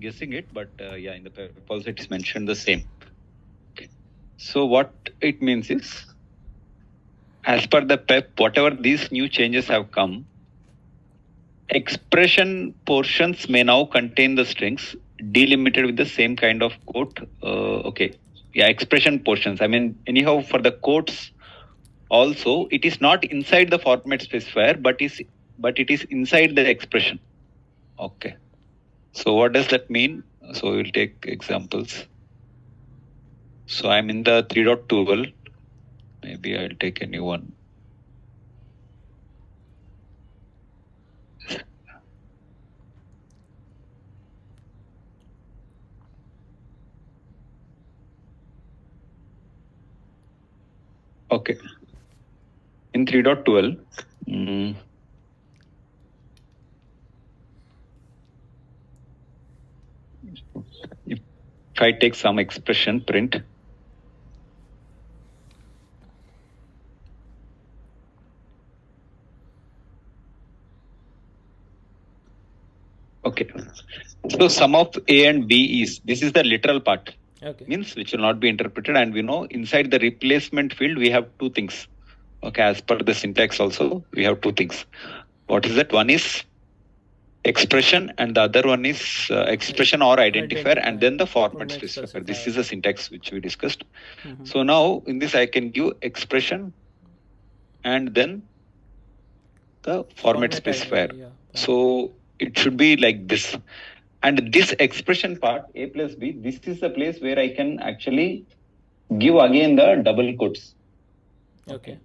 guessing it, but yeah, in the PEP also it is mentioned the same. Okay. So what it means is, as per the PEP, whatever these new changes have come, expression portions may now contain the strings delimited with the same kind of quote. Okay. Yeah, expression portions. I mean, anyhow, for the quotes also, it is not inside the format specifier, but it is inside the expression. Okay. So what does that mean? So we'll take examples. So I'm in the 3.12. Maybe I'll take a new one. Okay. In 3.12, if I take some expression print, okay. So sum of A and B this is the literal part. Okay. Means which will not be interpreted, and we know inside the replacement field we have two things. Okay, as per the syntax also we have two things. What is that? One is expression and the other one is expression or identifier, and then the format specifier. This is the syntax which we discussed. So now in this I can give expression and then the format specifier. Yeah. So it should be like this. And this expression part, A plus B, this is the place where I can actually give again the double quotes. Okay.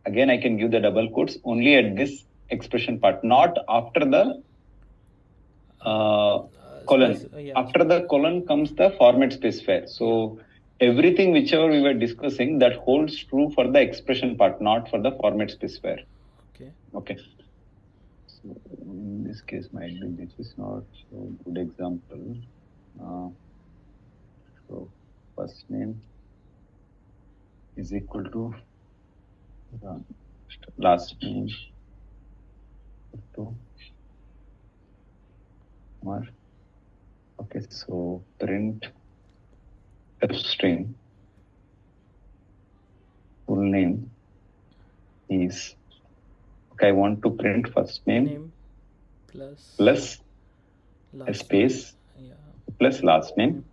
Again, I can give the double quotes only at this expression part, not after the colon. After the colon comes the format specifier. So everything whichever we were discussing, that holds true for the expression part, not for the format specifier. Okay. So in this case, might be this is not so good example. So first name is equal to last name to Kumar. Okay, so print F string full name is, okay, I want to print first name plus a space plus last name.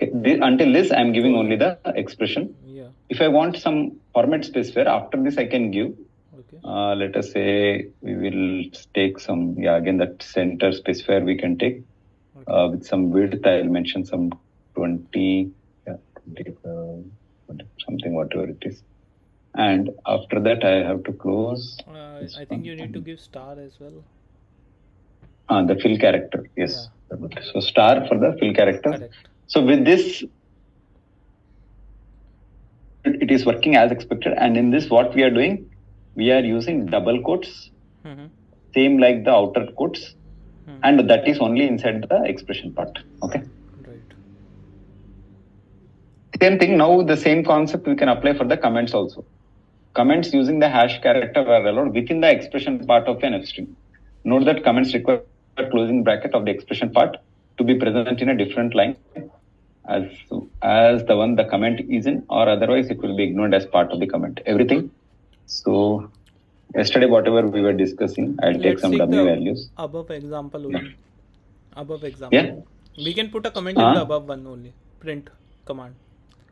Okay, until this I am giving only the expression. Yeah. If I want some format specifier, after this I can give. Okay. Let us say we will take some, again that center specifier we can take. Okay. With some width, I will mention some 20, 20 something, whatever it is. And after that, I have to close. I think you need to give star as well. The fill character, yes. Yeah. So star for the fill character. Correct. So with this, it is working as expected. And in this, what we are doing, we are using double quotes, same like the outer quotes, and that is only inside the expression part. Okay. Right. Same thing. Now the same concept we can apply for the comments also. Comments using the hash character are allowed within the expression part of an F string. Note that comments require closing bracket of the expression part to be present in a different line as the one the comment is in, or otherwise it will be ignored as part of the comment. Everything. So yesterday whatever we were discussing, I'll take some W values. Above example only. Above example. Yeah. We can put a comment in the above one only. Print command.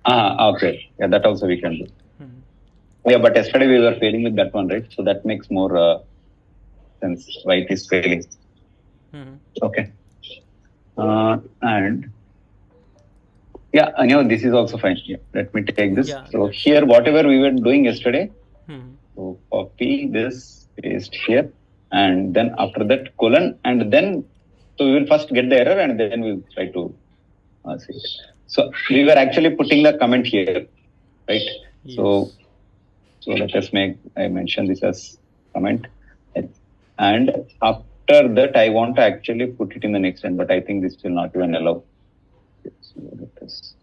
Okay. Yeah, that also we can do. Yeah, but yesterday we were failing with that one, right? So that makes more sense why it is failing. Okay. And yeah, I know this is also fine. Yeah, let me take this. Yeah, so here, whatever we were doing yesterday, so copy this, paste here, and then after that colon, and then so we will first get the error, and then we'll try to see it. So we were actually putting the comment here, right? Yes. So let us I mention this as comment, and after that I want to actually put it in the next line, but I think this will not even allow. So let us.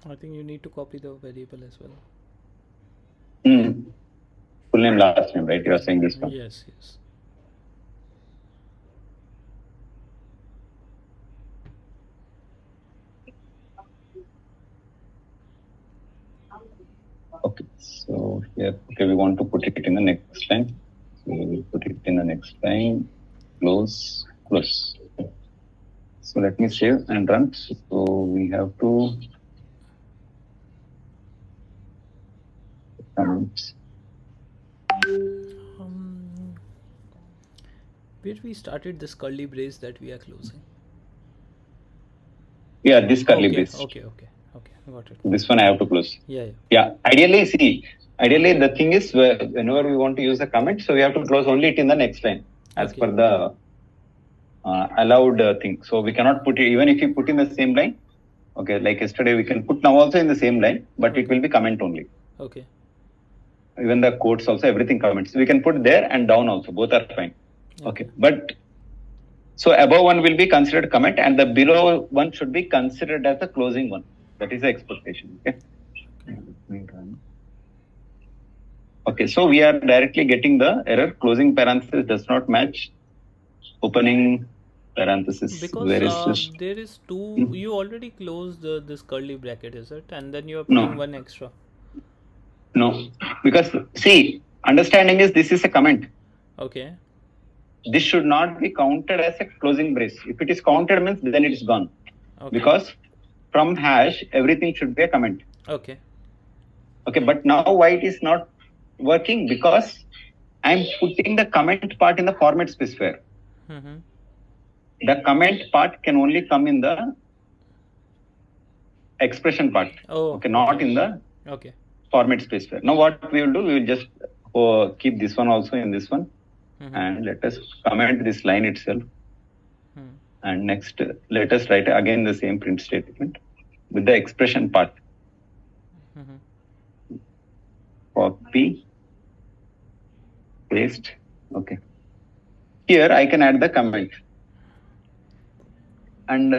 I think you need to copy the variable as well. name, last name, right? You are saying this one. Yes. Okay, so here, we want to put it in the next line. So we will put it in the next line, close. So let me save and run. So we have to where we started this curly brace that we are closing. Yeah, this curly brace. Okay. Got it. This one I have to close. Yeah. Ideally, the thing is, whenever we want to use a comment, so we have to close only it in the next line as per the allowed thing. So we cannot put it, even if you put in the same line. Okay, like yesterday, we can put now also in the same line, but it will be comment only. Okay. Even the quotes also, everything comments. We can put there and down also, both are fine. Okay. But so above one will be considered comment and the below one should be considered as the closing one. That is the expectation. Okay, so we are directly getting the error. Closing parenthesis does not match opening parenthesis. Because where is this? There is two. You already closed this curly bracket, is it? And then you are putting one extra. No, because see, understanding is this is a comment. Okay. This should not be counted as a closing brace. If it is counted means then it is gone. Okay. Because from hash everything should be a comment. Okay. But now why it is not working? Because I am putting the comment part in the format specifier. Mm-hmm. The comment part can only come in the expression part. Not in the format specifier. Now what we will do, we will just keep this one also in this one. Mm-hmm. And let us comment this line itself. And next, let us write again the same print statement with the expression part. Mm-hmm. Copy, paste. Okay. Here I can add the comment. And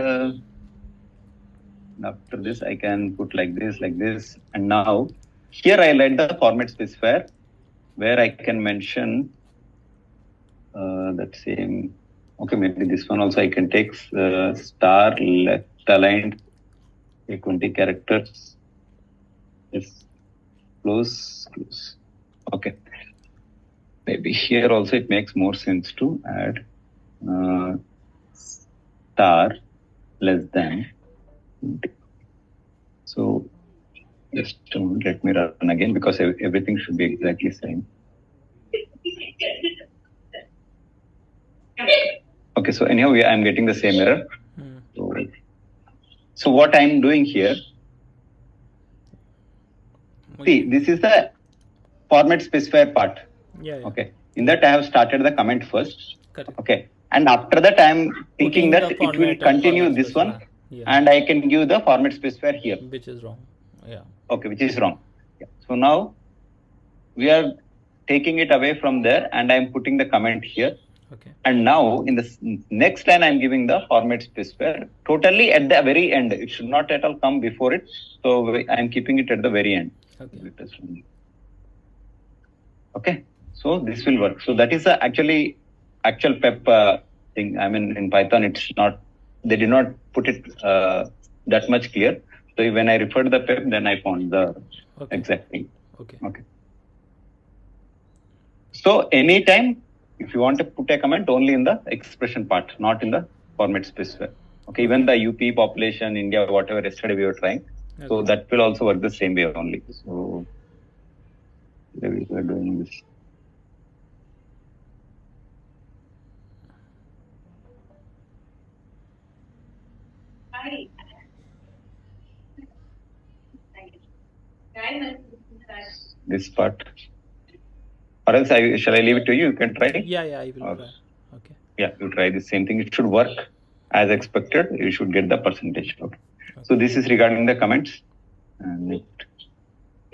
after this, I can put like this. And now here I write the format specifier where I can mention that same. Okay, maybe this one also I can take star left aligned 20 characters. Yes, close. Okay. Maybe here also it makes more sense to add star less than. So just let me run again because everything should be exactly same. Okay, so anyhow, I'm getting the same error. So what I'm doing here, see, this is the format specifier part. Yeah. Okay, in that I have started the comment first. Correct. Okay, and after that I am thinking that it will continue this one, and I can give the format specifier here. Which is wrong. Yeah. Okay, which is wrong. Yeah. So now we are taking it away from there, and I am putting the comment here. Okay. And now in the next line, I'm giving the format specifier totally at the very end. It should not at all come before it. So I'm keeping it at the very end. Okay. So this will work. So that is the actual PEP thing. I mean, in Python, it's not, they did not put it that much clear. So when I referred the PEP, then I found the exact thing. Okay. So anytime, if you want to put a comment, only in the expression part, not in the format specifier. Okay, even the UP population, India, whatever yesterday we were trying. Okay. So that will also work the same way only. So we are doing this. This part. Or else shall I leave it to you? You can try. Yeah, I will try. Okay. Yeah, you try the same thing. It should work as expected. You should get the percentage. Okay. So this is regarding the comments. And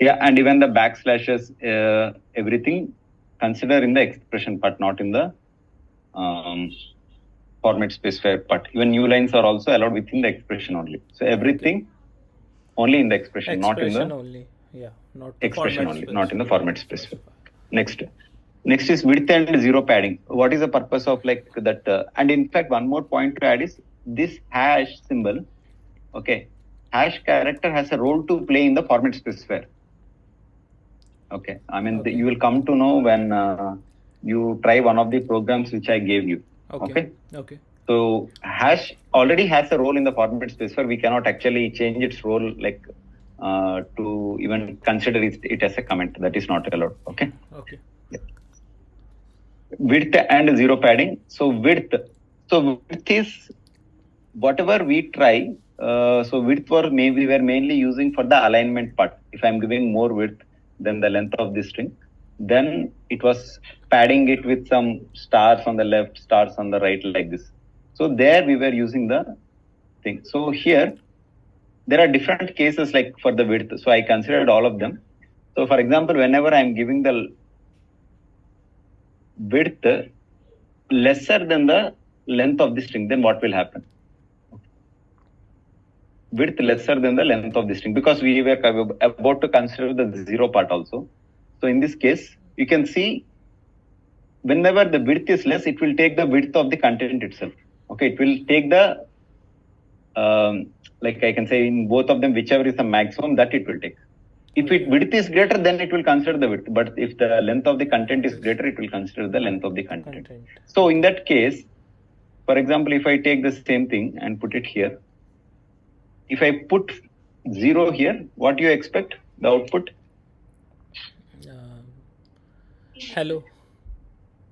and even the backslashes, everything consider in the expression part, not in the format specifier part. Even new lines are also allowed within the expression only. So everything only in the expression, not in the only. Yeah, not expression only, not in the format specifier. Next is width and zero padding. What is the purpose of like that? And in fact, one more point to add is this hash symbol. Okay, hash character has a role to play in the format specifier. Okay, I mean you will come to know when you try one of the programs which I gave you. Okay. So hash already has a role in the format specifier. We cannot actually change its role like to even consider it as a comment. That is not allowed. Okay. Yeah. Width and zero padding. So width is whatever we try. So width we were mainly using for the alignment part. If I'm giving more width than the length of the string, then it was padding it with some stars on the left, stars on the right, like this. So there we were using the thing. So here there are different cases like for the width. So I considered all of them. So for example, whenever I'm giving the width lesser than the length of the string, then what will happen? Width lesser than the length of the string, because we were about to consider the zero part also. So in this case, you can see whenever the width is less, it will take the width of the content itself. Okay, it will take the like I can say in both of them, whichever is the maximum that it will take. If width is greater, then it will consider the width. But if the length of the content is greater, it will consider the length of the content. So in that case, for example, if I take the same thing and put it here, if I put 0 here, what do you expect the output? Hello.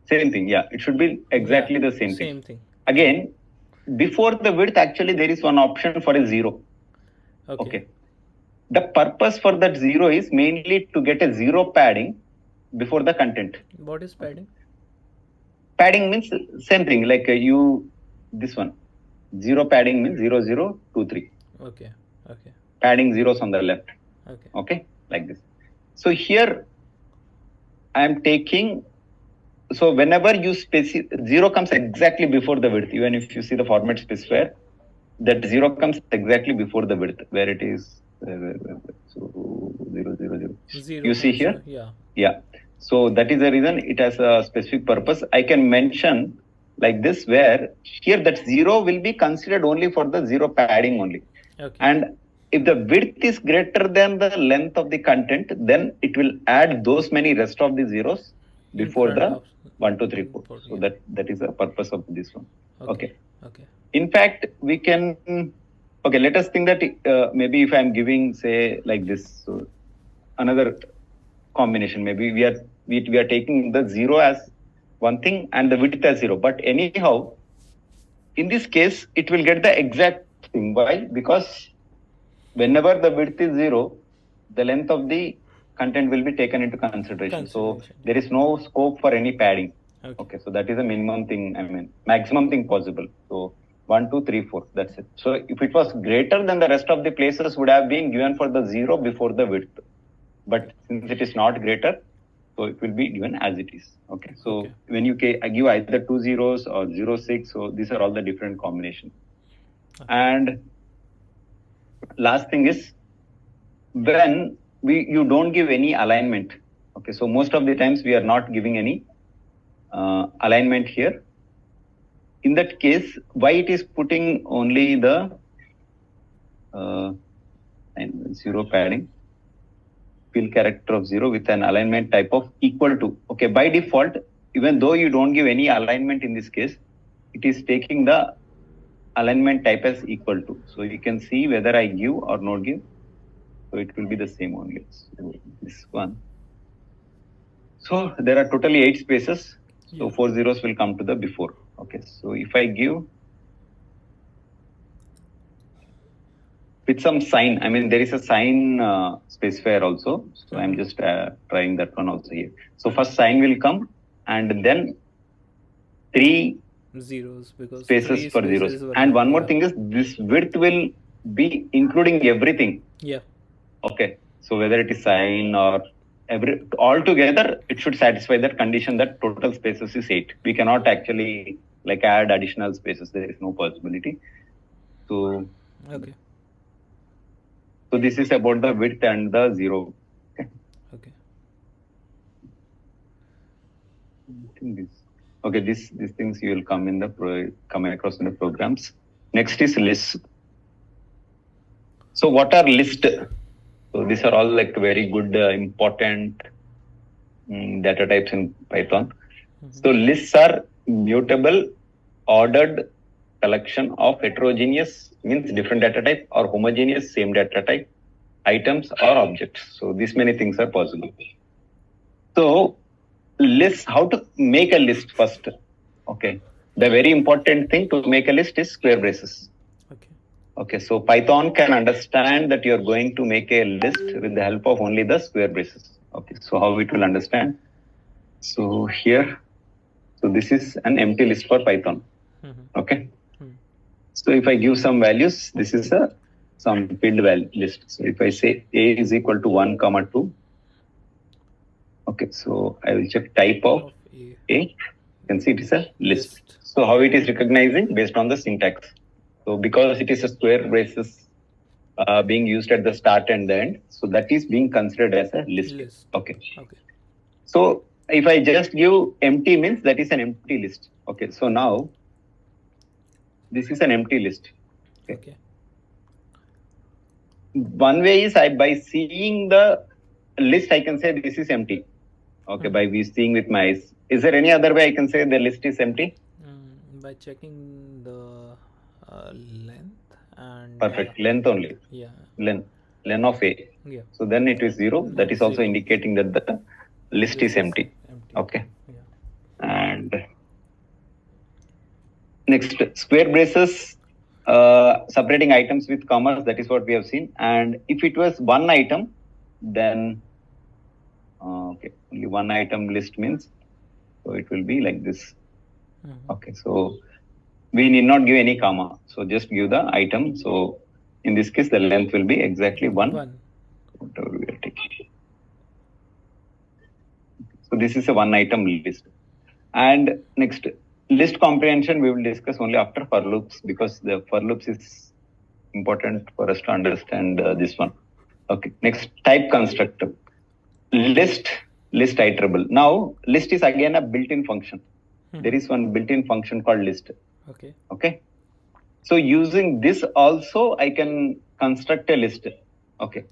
Same thing. Yeah, it should be exactly the same thing. Again, before the width, actually there is one option for a 0. Okay. The purpose for that 0 is mainly to get a 0 padding before the content. What is padding? Padding means same thing like this one. 0 padding means 0, 0, 2, 3. Okay. Padding zeros on the left. Okay, like this. So here I am taking. So whenever you 0 comes exactly before the width, even if you see the format specifier, that 0 comes exactly before the width, where it is. So 0, 0, 0. You see here? Yeah. So that is the reason it has a specific purpose. I can mention like this, where here that 0 will be considered only for the 0 padding only. And if the width is greater than the length of the content, then it will add those many rest of the zeros before the 1, 2, 3, 4. So that is the purpose of this one. Okay. In fact, we can. Okay, let us think that maybe if I'm giving, say, like this, so another combination, maybe we are taking the 0 as one thing and the width as 0. But anyhow, in this case, it will get the exact thing. Why? Because whenever the width is 0, the length of the content will be taken into consideration. So there is no scope for any padding. Okay, so that is the minimum thing, maximum thing possible. So 1, 2, 3, 4, that's it. So if it was greater than the rest of the places, would have been given for the 0 before the width. But since it is not greater, so it will be given as it is. Okay, so when you give either 2 zeros or 0, 6, so these are all the different combinations. And last thing is, when you don't give any alignment. Okay, so most of the times we are not giving any alignment here. In that case, why it is putting only the 0 padding, fill character of 0 with an alignment type of equal to. Okay, by default, even though you don't give any alignment in this case, it is taking the alignment type as equal to. So you can see whether I give or not give. So it will be the same only. So this one. So there are totally 8 spaces. So 4 zeros will come to the before. Okay. So if I give with some sign, there is a sign specifier also. So I'm just trying that one also here. So first sign will come and then 3 zeros because spaces for zeros. And one more thing is this width will be including everything. Yeah. Okay. So whether it is sign or all together, it should satisfy that condition that total spaces is 8. We cannot actually like add additional spaces. There is no possibility. So okay. So this is about the width and the 0. Okay. Okay, these things you will come across in the programs. Next is list. So what are list? So these are all like very good, important data types in Python. So lists are mutable, ordered collection of heterogeneous, means different data type, or homogeneous, same data type, items or objects. So these many things are possible. So list, how to make a list first? Okay. The very important thing to make a list is square braces. Okay, so Python can understand that you're going to make a list with the help of only the square braces. Okay, so how it will understand? So here, so this is an empty list for Python. Okay. So if I give some values, this is some filled value list. So if I say A is equal to 1, comma 2. Okay, so I will check type of A. You can see it is a list. So how it is recognizing based on the syntax. So because it is a square braces being used at the start and the end, so that is being considered as a list. Okay. So if I just give empty, means that is an empty list. Okay. So now this is an empty list. Okay. One way is by seeing the list, I can say this is empty. Okay. By seeing with my eyes. Is there any other way I can say the list is empty? By checking the length and perfect length only. Yeah. Len of A. Yeah. So then it is 0. That is also indicating that the list is empty. Okay. Yeah. And next, square braces separating items with commas. That is what we have seen. And if it was one item, then okay, only one item list means, so it will be like this. Okay, so we need not give any comma. So just give the item. So in this case, the length will be exactly 1. Whatever we are taking. So this is a one item list. And next, list comprehension we will discuss only after for loops, because the for loops is important for us to understand this one. Okay, next, type constructor. List iterable. Now, list is again a built-in function. There is one built-in function called list. Okay. So using this also, I can construct a list. Okay.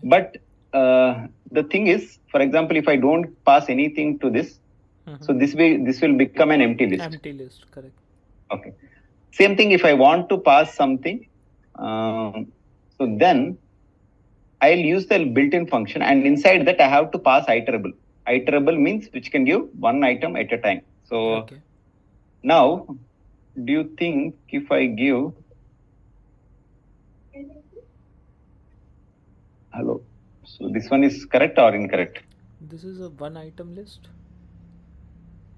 But the thing is, for example, if I don't pass anything to this, so this will become an empty list. Empty list, correct. Okay. Same thing if I want to pass something, so then I'll use the built-in function, and inside that I have to pass iterable. Iterable means which can give one item at a time. So now, do you think if I give, hello, so this one is correct or incorrect? This is a one item list?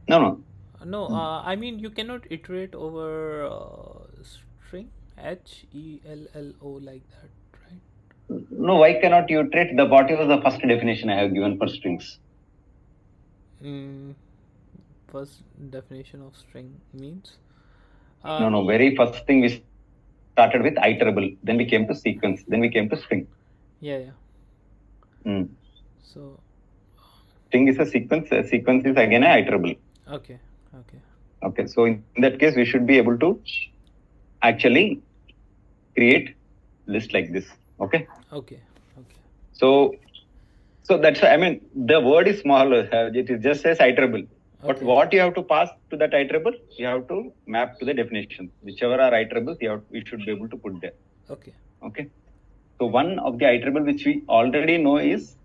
No. No, I mean you cannot iterate over string HELLO like that, right? No, why cannot you iterate? What was the first definition I have given for strings? First definition of string means? No, very first thing we started with iterable, then we came to sequence, then we came to string. Yeah. So string is a sequence is again a iterable. Okay, so in that case we should be able to actually create list like this. Okay. So that's why, I mean, the word is small, it just says iterable. But what you have to pass to that iterable, you have to map to the definition. Whichever are iterables, we should be able to put there. Okay. So one of the iterable which we already know is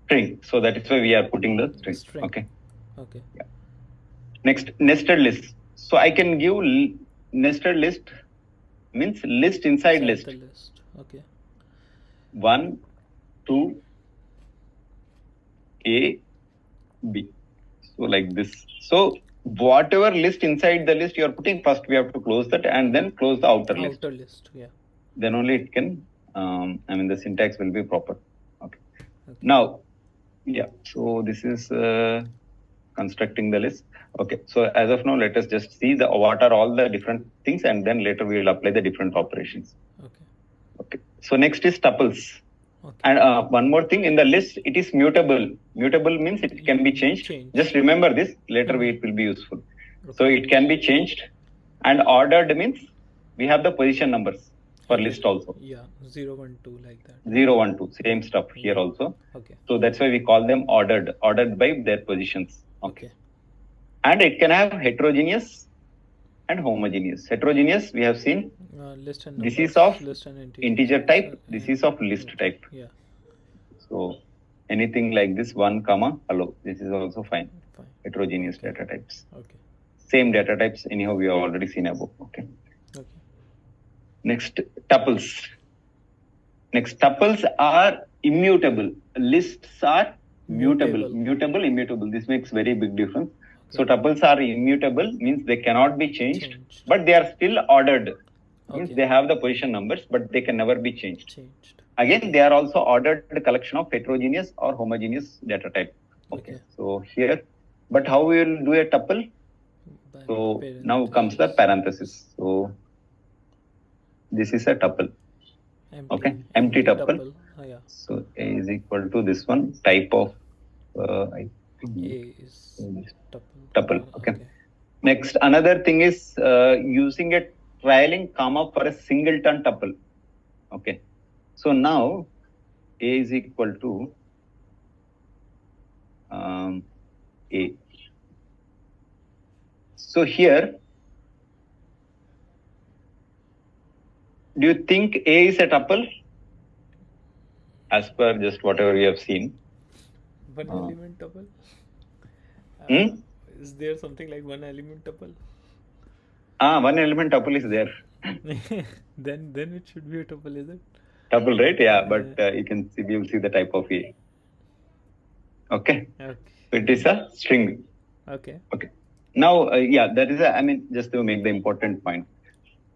string. So that is why we are putting the string. Okay. Yeah. Next, nested list. So I can give nested list means list inside list. Okay. 1, 2, A, B. So like this. So whatever list inside the list you are putting, first we have to close that and then close the outer list. Outer list, yeah. Then only it can, the syntax will be proper. Okay. Now, yeah. So this is constructing the list. Okay. So as of now, let us just see what are all the different things, and then later we will apply the different operations. Okay. So next is tuples. Okay. And one more thing, in the list, it is mutable. Mutable means it can be changed. Just remember this, later it will be useful. Okay. So it can be changed. And ordered means we have the position numbers for list also. Yeah, 0, 1, 2 like that. 0, 1, 2, same stuff here also. Okay. So that's why we call them ordered by their positions. Okay. And it can have heterogeneous and homogeneous. Heterogeneous, we have seen, list and this numbers, is of list and integer type, this is of list type. Yeah. So anything like this 1, comma, hello, this is also fine. Heterogeneous data types. Okay. Same data types, anyhow, we have already seen above. Okay. Okay. Next, tuples. Next, tuples are immutable. Lists are mutable. Mutable, immutable. This makes very big difference. So tuples are immutable, means they cannot be changed. But they are still ordered. Means they have the position numbers, but they can never be changed. Again, they are also ordered collection of heterogeneous or homogeneous data type. Okay. So here, but how we will do a tuple? So now comes the parenthesis. So this is a tuple. Okay, empty tuple. Yeah. So A is equal to this one, type of I think A is tuple. Okay. Next, another thing is using a trailing comma for a singleton tuple. Okay. So now A is equal to A. So here, do you think A is a tuple? As per just whatever we have seen. One element tuple? Is there something like one element tuple? One element tuple is there. then it should be a tuple, is it? Tuple, right? Yeah, but you can see, we will see the type of A. Okay. So it is a string. Okay. Now, that is just to make the important point.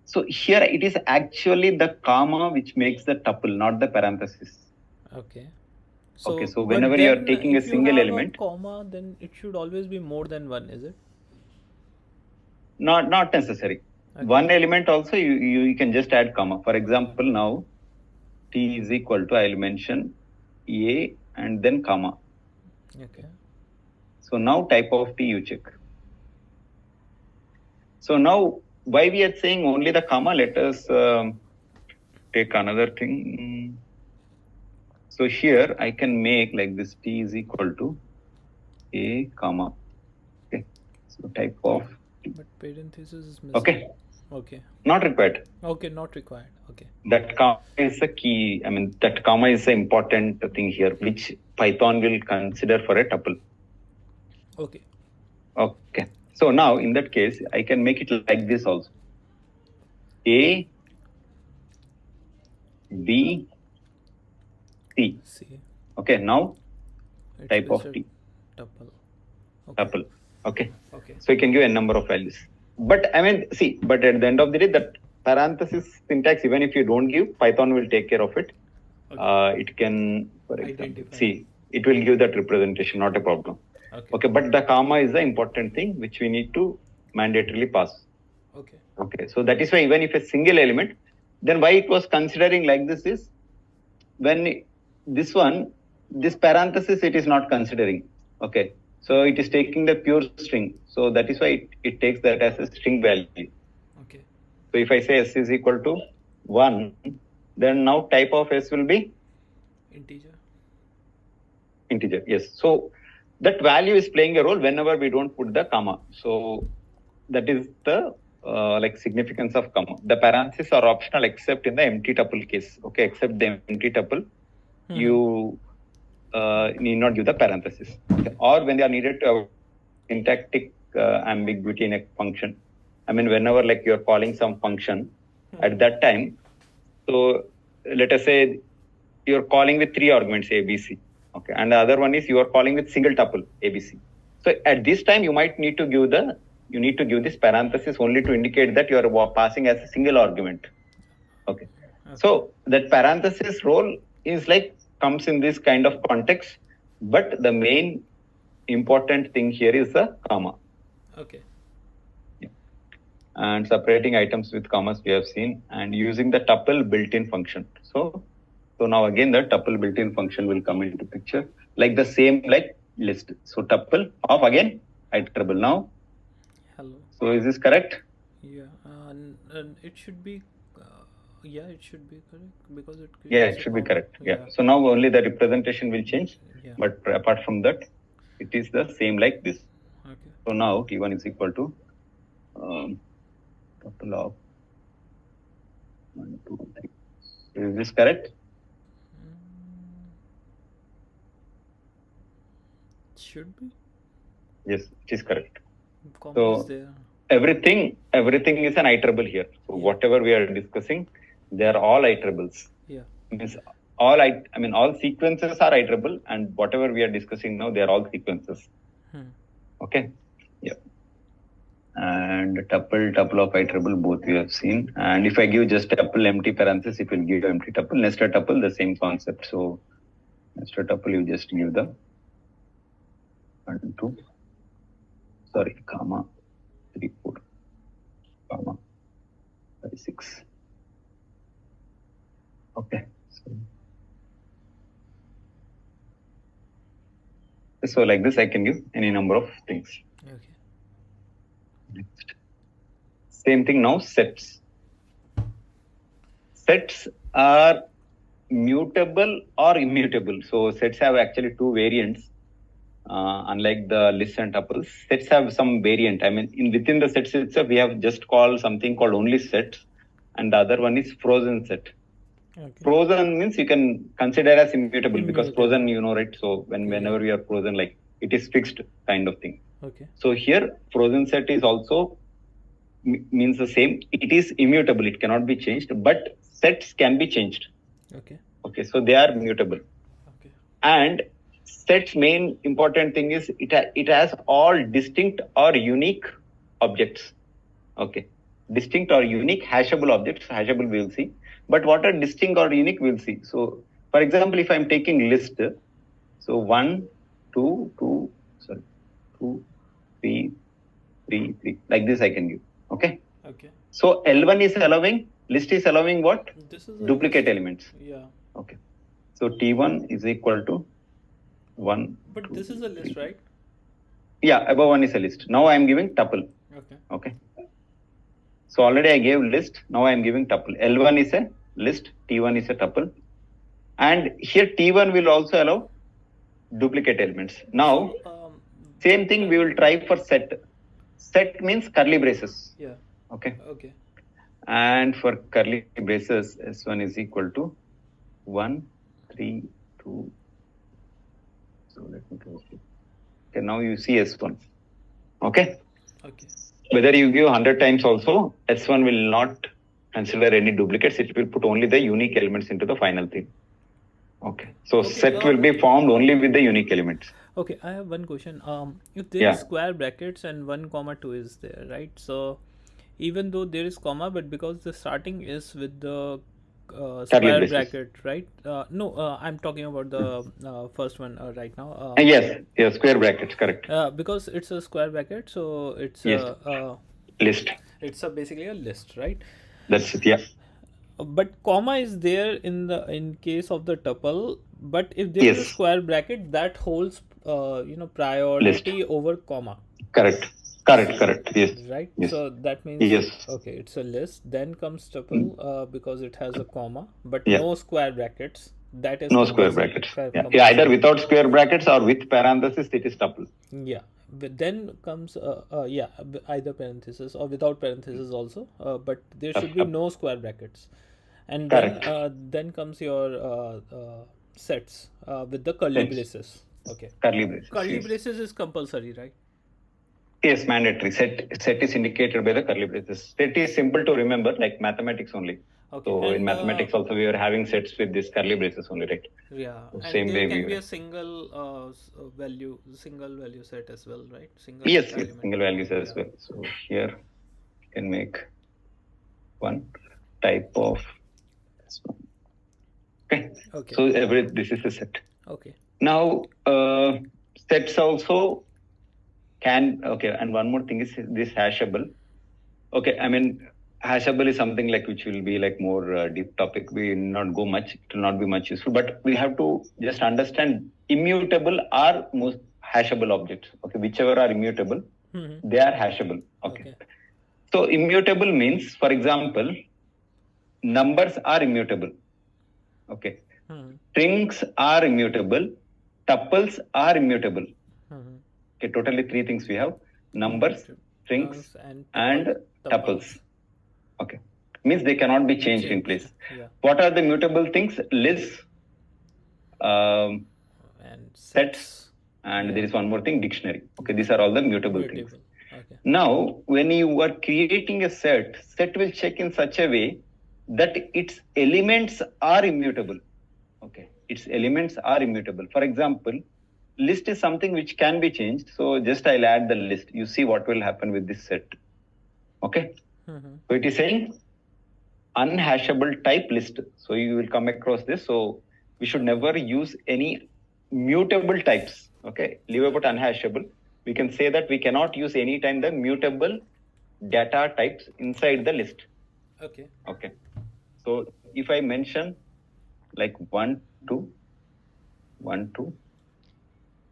So here it is actually the comma which makes the tuple, not the parenthesis. Okay. So whenever you are taking a single element, comma, then it should always be more than one, is it? Not necessary. Okay. One element also you can just add comma. For example, now T is equal to, I'll mention A and then comma. Okay. So now type of T you check. So now why we are saying only the comma, let us take another thing. So here I can make like this, T is equal to A comma. Okay. So type of T. But parenthesis is missing. Okay. Okay. Not required. Okay, not required. Okay. That comma is the key. That comma is the important thing here, which Python will consider for a tuple. Okay. Okay. So now in that case, I can make it like this also. A, B, C. Okay. Now type of T. Tuple. Okay. Tuple. Okay. So you can give a number of values. But but at the end of the day, that parenthesis syntax, even if you don't give, Python will take care of it. Okay. It can, for example, it will give that representation, not a problem. Okay. But the comma is the important thing which we need to mandatorily pass. Okay. So that is why even if a single element, then why it was considering like this is when this parenthesis it is not considering. Okay. So it is taking the pure string. So that is why it takes that as a string value. Okay. So if I say S is equal to 1, then now type of S will be integer. Yes. So that value is playing a role whenever we don't put the comma. So that is the significance of comma. The parentheses are optional except in the empty tuple case. Okay. Except the empty tuple, you need not give the parenthesis. Okay. Or when they are needed to have syntactic ambiguity in a function. Whenever you're calling some function at that time, so let us say you're calling with 3 arguments A, B, C. Okay. And the other one is you are calling with single tuple A, B, C. So at this time, you might need to give this parenthesis only to indicate that you are passing as a single argument. Okay. So that parenthesis role is comes in this kind of context, but the main important thing here is the comma. Okay. Yeah. And separating items with commas we have seen, and using the tuple built-in function. So So now again the tuple built-in function will come into picture, like the same like list. So tuple of again iterable now. Hello. So is this correct? Yeah, and it should be. Yeah, it should be correct because it Yeah, creates it a should be comma. correct. Yeah. So now only the representation will change. Yeah. But apart from that, it is the same like this. Okay. So now T1 is equal to tuple of 1, 2, 3. Is this correct? Should be. Yes, it is correct. Comma So is there. everything is an iterable here. So whatever we are discussing, they are all iterables. Yeah. Means all sequences are iterable, and whatever we are discussing now, they are all sequences. Okay. Yeah. And tuple of iterable, both we have seen. And if I give just tuple empty parenthesis, it will give empty tuple. Nested tuple, the same concept. So nested tuple, you just give the 1, 2, comma 3, 4, comma 5, 6. Okay. So like this, I can give any number of things. Okay. Next. Same thing now, sets. Sets are mutable or immutable. So sets have actually two variants. Unlike the lists and tuples, sets have some variant. I mean, within the sets itself, we have just called something called only sets, and the other one is frozen set. Okay. Frozen means you can consider as immutable because frozen, right? So whenever we are frozen, like it is fixed kind of thing. Okay. So here, frozen set is also means the same. It is immutable. It cannot be changed, but sets can be changed. Okay. So they are mutable. Okay. And sets main important thing is it has all distinct or unique objects. Okay. Distinct or unique hashable objects. Hashable we will see. But what are distinct or unique we'll see. So for example, if I'm taking list, so 1, 2, 2, 3, 3, like this I can give. Okay. Okay. So L1 is allowing, list is allowing what? This is duplicate list. Elements. Yeah. Okay. So T1 is equal to 1. But 2, this is a list, 3. Right? Yeah, above 1 is a list. Now I am giving tuple. Okay. Okay. So already I gave list. Now I am giving tuple. L1 is a list. T1 is a tuple. And here T1 will also allow duplicate elements. Now, same thing we will try for set. Set means curly braces. Yeah. Okay. Okay. And for curly braces, S1 is equal to 1, 3, 2. So let me close it. Okay, now you see S1. Okay. Okay. Whether you give 100 times also, S1 will not consider any duplicates. It will put only the unique elements into the final thing. Okay. So set will be formed only with the unique elements. Okay, I have one question. If there is square brackets and 1 comma 2 is there, right? So even though there is comma, but because the starting is with the square bracket, right? No, I'm talking about the first one right now. Yes, square brackets, correct. Because it's a square bracket, so it's list. It's basically a list, right? That's it. Yeah. But comma is there in case of the tuple, but if there is a square bracket, that holds priority list over comma. Correct. Yes. Right. Yes. So that means okay, it's a list. Then comes tuple because it has a comma, but no square brackets. That is no square brackets. Yeah, either without square brackets or with parenthesis, it is tuple. Yeah. But then comes either parenthesis or without parenthesis also. But there should be no square brackets. And then comes your sets with the curly braces. Okay. Curly braces. Curly braces is compulsory, right? Yes, mandatory. Set is indicated by the curly braces. Set is simple to remember, like mathematics only. Okay. So in mathematics also we are having sets with this curly braces only, right? Yeah. So and same there way can be a single value set as well, right? Yes, single values as well. So here you can make one type of this one. Okay. Okay. So this is a set. Okay. Now sets also can and one more thing is this hashable. Okay, I mean hashable is something like which will be like more deep topic. We will not go much. It will not be much useful. But we have to just understand immutable are most hashable objects. Okay, whichever are immutable, they are hashable. Okay. So immutable means, for example, numbers are immutable. Okay. Strings are immutable. Tuples are immutable. Okay, totally three things we have: numbers, strings, and tuples. Okay, means they cannot be changed in place. What are the mutable things? Lists, and sets, and there is one more thing: dictionary. Okay, these are all the mutable things. Okay. Now, when you are creating a set will check in such a way that its elements are immutable. Okay, its elements are immutable. For example, list is something which can be changed. So just I'll add the list. You see what will happen with this set. Okay. So it is saying unhashable type list. So you will come across this. So we should never use any mutable types. Okay. Leave about unhashable. We can say that we cannot use any time the mutable data types inside the list. Okay. Okay. So if I mention like 1, 2, 1, 2.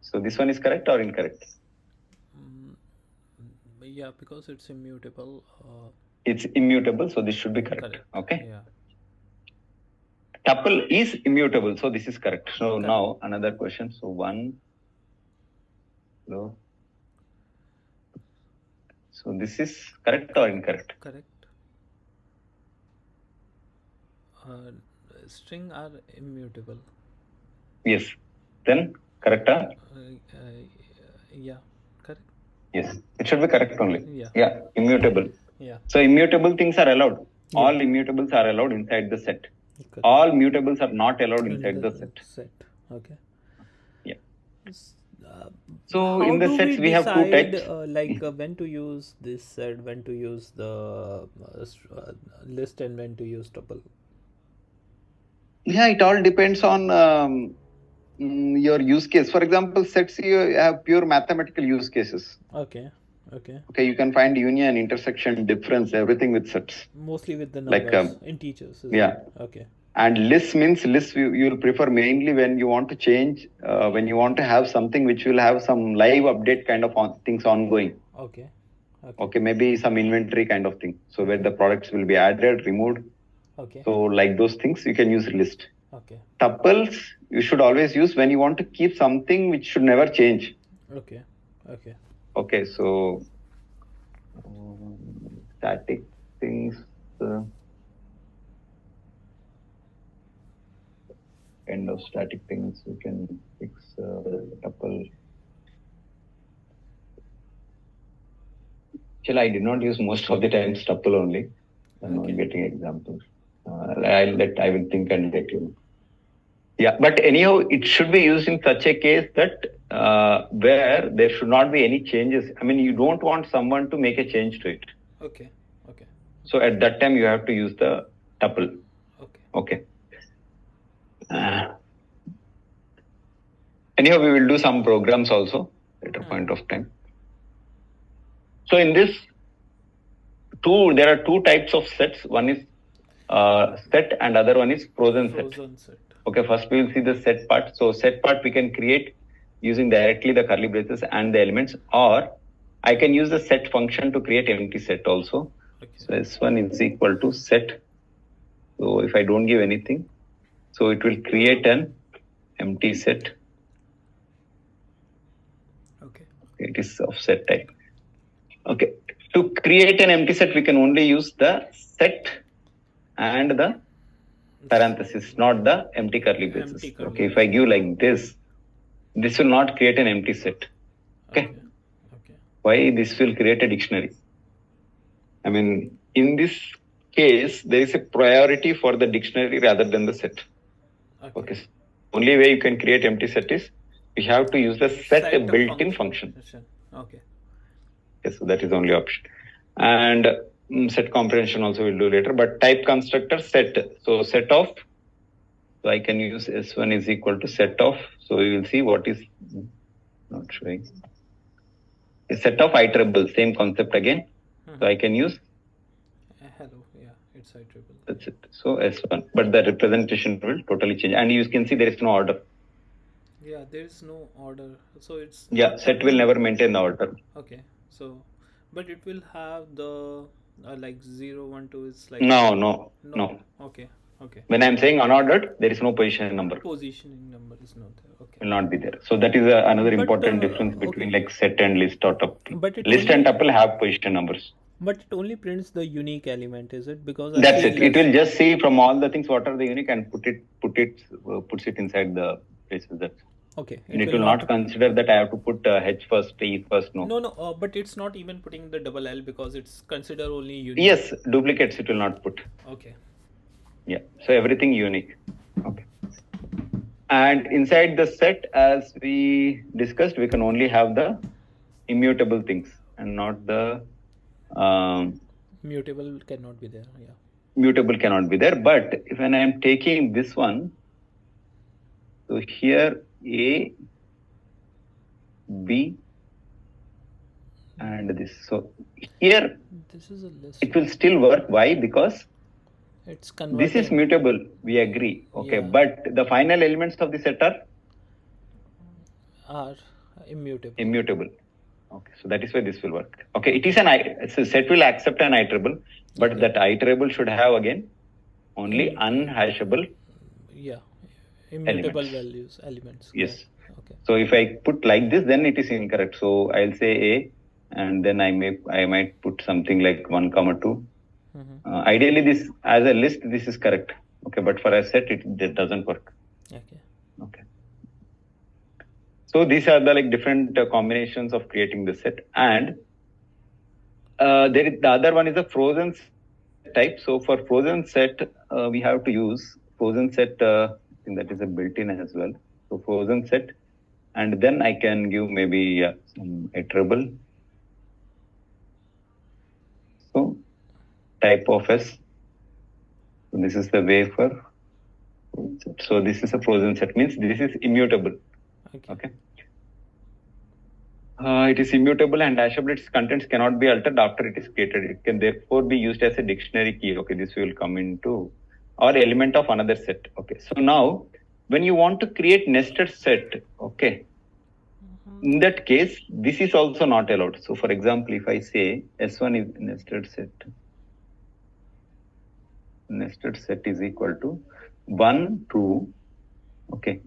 So this one is correct or incorrect? Yeah, because it's immutable. It's immutable, so this should be correct. Okay. Yeah. Tuple is immutable, so this is correct. So correct. Now another question. So 1. Hello. So this is correct or incorrect? Correct. String are immutable. Yes. Then correct? Yeah. Correct. Yes. It should be correct only. Yeah. Yeah. Immutable. Yeah. So immutable things are allowed. Yeah. All immutables are allowed inside the set. Correct. All mutables are not allowed inside the set. Okay. Yeah. So in the sets we have two types. When to use this set, when to use the list, and when to use tuple. Yeah, it all depends on your use case. For example, sets you have pure mathematical use cases. Okay. You can find union, intersection, difference, everything with sets. Mostly with the numbers, integers. Yeah. Okay. And lists means lists you will prefer mainly when you want to change, when you want to have something which will have some live update kind of things ongoing. Okay. Maybe some inventory kind of thing. So where the products will be added, removed. Okay. So like those things you can use list. Okay. Tuples you should always use when you want to keep something which should never change. Okay. Okay. So static things. Kind of static things you can fix tuple. Actually, I did not use most of the times tuple only. I'm not getting examples. I will think and let you know. Yeah, but anyhow, it should be used in such a case that where there should not be any changes. I mean, you don't want someone to make a change to it. Okay. So at that time, you have to use the tuple. Okay. Anyhow, we will do some programs also at a point of time. So in this there are two types of sets. One is set and other one is frozen set. Okay, first we will see the set part. So set part we can create using directly the curly braces and the elements, or I can use the set function to create empty set also. Okay. So S1 is equal to set. So if I don't give anything, so it will create an empty set. Okay. It is of set type. Okay. To create an empty set, we can only use the set and the parenthesis, not the empty curly braces. Okay. If I give like this will not create an empty set. Okay. Why? This will create a dictionary. I mean, in this case, there is a priority for the dictionary rather than the set. Okay. So only way you can create empty set is we have to use the set built-in function. Okay. So that is the only option. And set comprehension also we'll do later. But type constructor set. So set of. So I can use S1 is equal to set of. So we will see what is not showing. A set of iterable, same concept again. So I can use It's iterable. That's it. So S1, but the representation will totally change, and you can see there is no order. Yeah, there is no order, so it's set will never maintain the order. Okay, so but it will have the like 0, 1, 2 is like No. Okay. When I'm saying unordered, there is no position number. Positioning number is not there. Okay. Will not be there. So that is another important difference between like set and list or tuple. But List and tuple have position numbers. But it only prints the unique element, is it? Because that's it. It will just see from all the things what are the unique and puts it inside the places. That's okay. It will not consider that I have to put H first, E first. No. But it's not even putting the double L because it's consider only unique. Yes, duplicates it will not put. Okay. Yeah. So everything unique. Okay. And inside the set, as we discussed, we can only have the immutable things and not the mutable cannot be there. Yeah. Mutable cannot be there. But when I am taking this one, so here A, B, and this. So here this is a list. It will still work. Why? Because it's converting. This is mutable. We agree. Okay, but the final elements of the set are immutable. Immutable. Okay, so that is why this will work. Okay, it is so set will accept an iterable, but that iterable should have again only unhashable. Yeah, immutable elements. Yes. Okay. So if I put like this, then it is incorrect. So I'll say A, and then I might put something like 1, 2. Ideally, this as a list, this is correct. Okay, but for a set, it doesn't work. Okay. So these are the like different combinations of creating the set, and the other one is a frozen type. So for frozen set, we have to use frozen set. I think that is a built-in as well. So frozen set, and then I can give maybe some iterable. So type of S. So this is the way for. So this is a frozen set, means this is immutable. Okay. It is immutable and hashable. Its contents cannot be altered after it is created. It can therefore be used as a dictionary key. Okay, this will come into or element of another set. Okay, so now when you want to create nested set, okay, in that case, this is also not allowed. So for example, if I say S1 is nested set is equal to 1, 2, okay,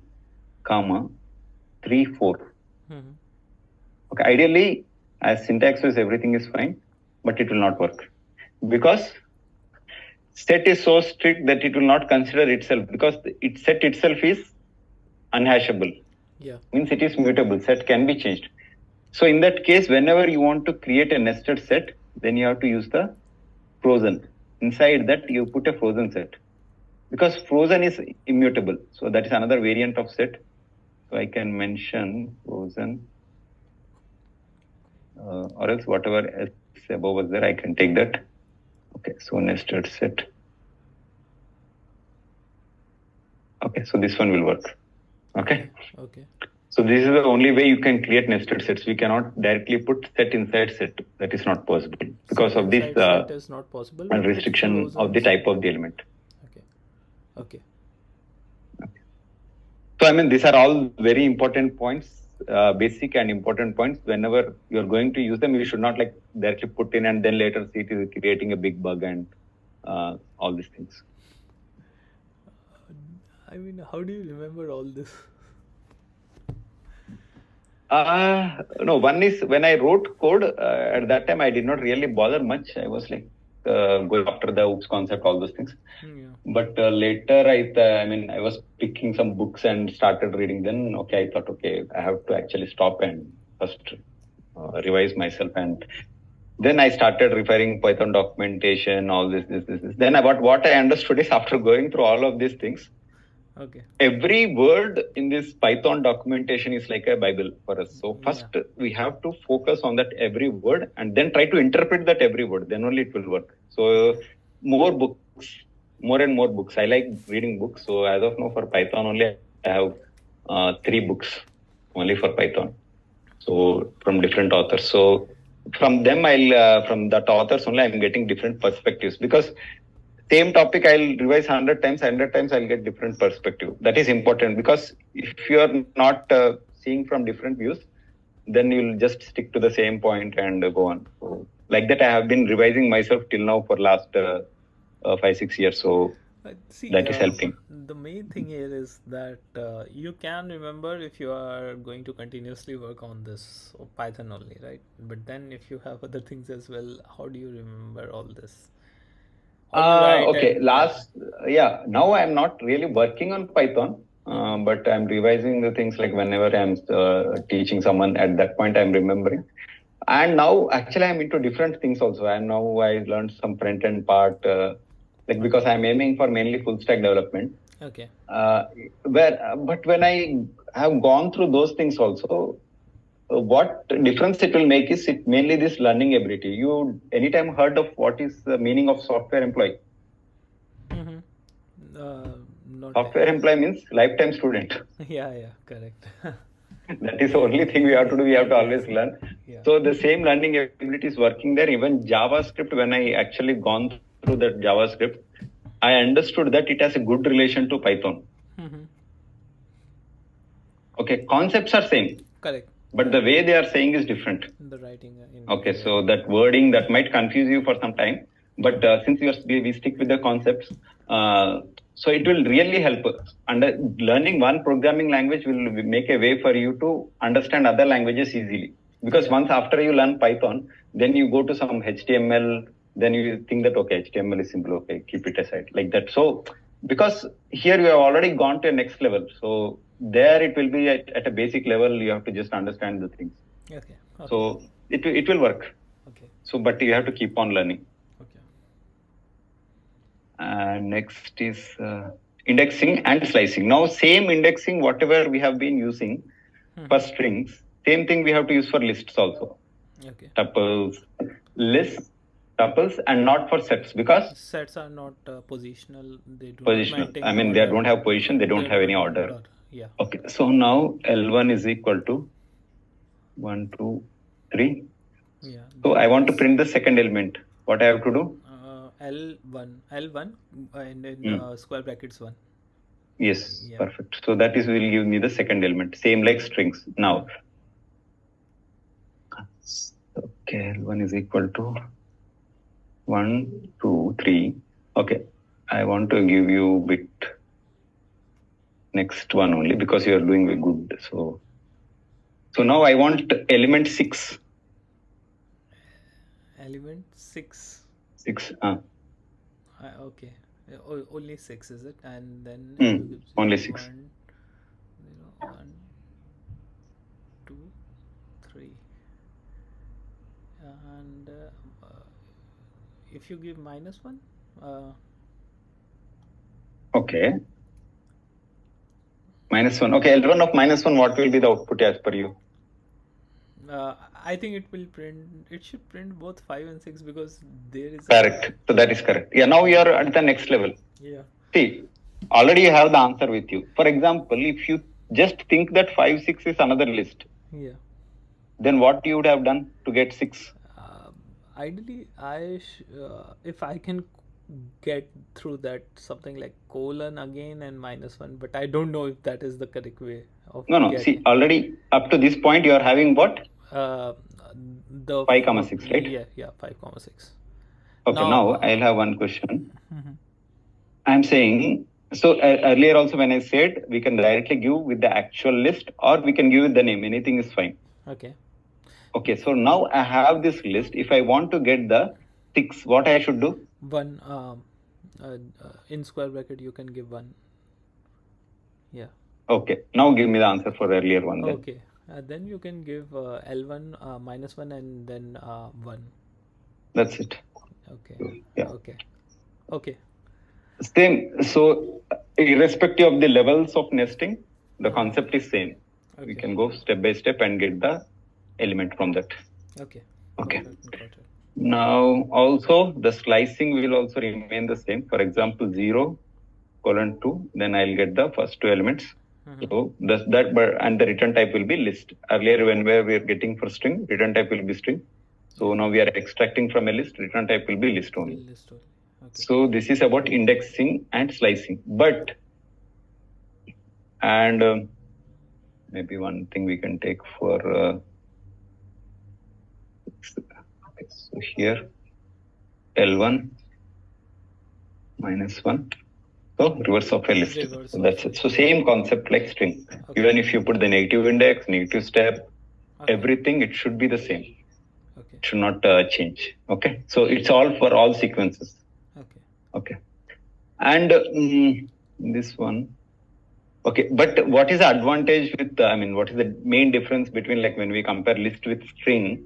comma, 3, 4. Okay, ideally, as syntax wise, everything is fine, but it will not work because set is so strict that it will not consider itself because set itself is unhashable. Yeah. Means it is mutable. Set can be changed. So in that case, whenever you want to create a nested set, then you have to use the frozen. Inside that, you put a frozen set because frozen is immutable. So that is another variant of set. So I can mention frozen. Or else whatever else above was there, I can take that. Okay, so nested set. Okay, so this one will work. Okay. So this is the only way you can create nested sets. We cannot directly put set inside set. That is not possible because of this is not possible, restriction of the type of the element. Okay. So I mean, these are all very important points. Basic and important points. Whenever you're going to use them, you should not like directly put in and then later see it is creating a big bug and all these things. I mean, how do you remember all this? No, one is when I wrote code at that time, I did not really bother much. I was like going after the OOPS concept, all those things. But later, I was picking some books and started reading. Then, I thought, I have to actually stop and first revise myself. And then I started referring Python documentation, all this. Then what I understood is after going through all of these things, every word in this Python documentation is like a Bible for us. So first we have to focus on that every word and then try to interpret that every word. Then only it will work. So more and more books. I like reading books. So as of now for Python only, I have 3 books only for Python. So from different authors. So from them, from that authors only, I'm getting different perspectives because same topic I'll revise 100 times, 100 times I'll get different perspective. That is important, because if you are not seeing from different views, then you'll just stick to the same point and go on. So, like that, I have been revising myself till now for last 5-6 years. So See, that is helping. the main thing here is that you can remember if you are going to continuously work on this or Python only, right? But then if you have other things as well, how do you remember all this? Or you write Okay, and now I'm not really working on Python, but I'm revising the things like whenever I'm teaching someone, at that point I'm remembering. And now actually I'm into different things also. I learned some front end part, because I'm aiming for mainly full stack development. Okay. But when I have gone through those things also, what difference it will make is it mainly this learning ability. You anytime heard of what is the meaning of software employee? Software employee means lifetime student. Yeah, correct. That is the only thing we have to do. We have to always learn. Yeah. So the same learning ability is working there. Even JavaScript, when I actually gone through that JavaScript, I understood that it has a good relation to Python. Okay, concepts are same. Correct. But the way they are saying is different. The writing. Okay, so that wording that might confuse you for some time, but since we stick with the concepts, so it will really help. Learning one programming language will make a way for you to understand other languages easily. Because once after you learn Python, then you go to some HTML, then you think that okay, HTML is simple, okay, keep it aside, like that. So because here you have already gone to a next level, so there it will be at a basic level. You have to just understand the things. Okay. So it will work. Okay. So but you have to keep on learning. Okay. Next is indexing and slicing. Now same indexing whatever we have been using for strings, same thing we have to use for lists also. Okay. Tuples, lists, tuples, and not for sets, because sets are not positional. They do positional. not maintain I mean, they don't have position. They don't have any order. Yeah. Okay. So now L1 is equal to 1, 2, 3. Yeah. So I want to print the second element. What I have to do? L1, and in square brackets 1. Yes, perfect. So that will give me the second element. Same like strings. Now, okay, L1 is equal to 1, 2, 3. Okay, I want to give you bit next one only because you are doing very good. So now I want element 6. Element 6. 6. Okay. Only 6 is it? And then only 6. 1, 1, 2, 3. And if you give -1. Okay. -1. Okay, L1 of -1, what will be the output as per you? I think it will print. It should print both 5 and 6 because there is. Correct. So that is correct. Yeah. Now you are at the next level. Yeah. See, already you have the answer with you. For example, if you just think that 5, 6 is another list. Yeah. Then what you would have done to get 6? Ideally, if I can get through that something like colon again and -1, but I don't know if that is the correct way of. No. See, already up to this point you are having what? The 5, 6, right? Yeah, 5, 6. Okay. Now I'll have one question. I'm saying, so earlier also when I said we can directly give with the actual list or we can give with the name. Anything is fine. Okay. So now I have this list. If I want to get the 6, what I should do? 1 in square bracket you can give 1. Yeah. Okay. Now give me the answer for the earlier one. Then. Okay. Then you can give L1 -1 and then 1. That's it. Okay. Yeah. Okay. Same. So irrespective of the levels of nesting, the concept is same. Okay. We can go step by step and get the element from that. Okay. Got it. Now also the slicing will also remain the same. For example, 0, 2, then I'll get the first 2 elements. So and the return type will be list. Earlier when we were getting for string, return type will be string. So now we are extracting from a list, return type will be list only. So this is about indexing and slicing. But, and maybe one thing we can take for, okay, so here L1 minus 1. So reverse of a list. So that's it. So same concept like string. Even if you put the negative index, negative step, everything, it should be the same. It should not change. Okay. So it's all for all sequences. Okay. And this one. Okay. But what is the advantage with, what is the main difference between like when we compare list with string?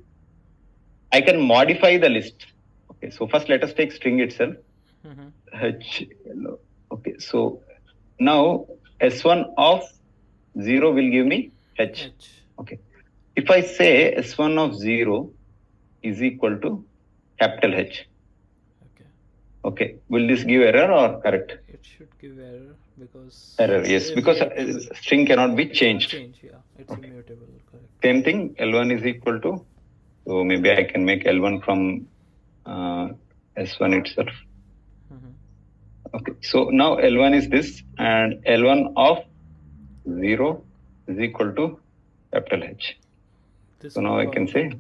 I can modify the list. Okay. So first let us take string itself. H. Okay. So now S1 of 0 will give me H. Okay. If I say S1 of 0 is equal to capital H. Okay. Will this give error or correct? It should give error because... Error, yes. Because string cannot be changed. It's immutable, correct. Same thing, L1 is equal to, so maybe I can make L1 from S1 itself. Okay. So now L1 is this and L1 of 0 is equal to capital H. So now I can say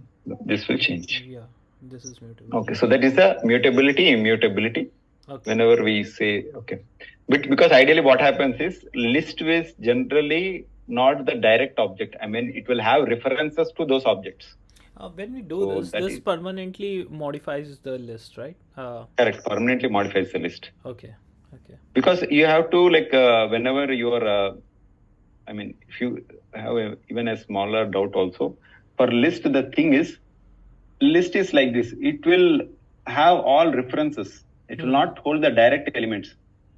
this will change. Yeah, this is mutable. Okay, so that is the mutability, immutability. Okay. Whenever we say, okay. But because ideally what happens is list is generally not the direct object. It will have references to those objects. When we do this permanently modifies the list, right? Correct, permanently modifies the list. Okay. Because you have to whenever you are, if you have even a smaller doubt also, for list the thing is, list is like this. It will have all references. It will not hold the direct elements.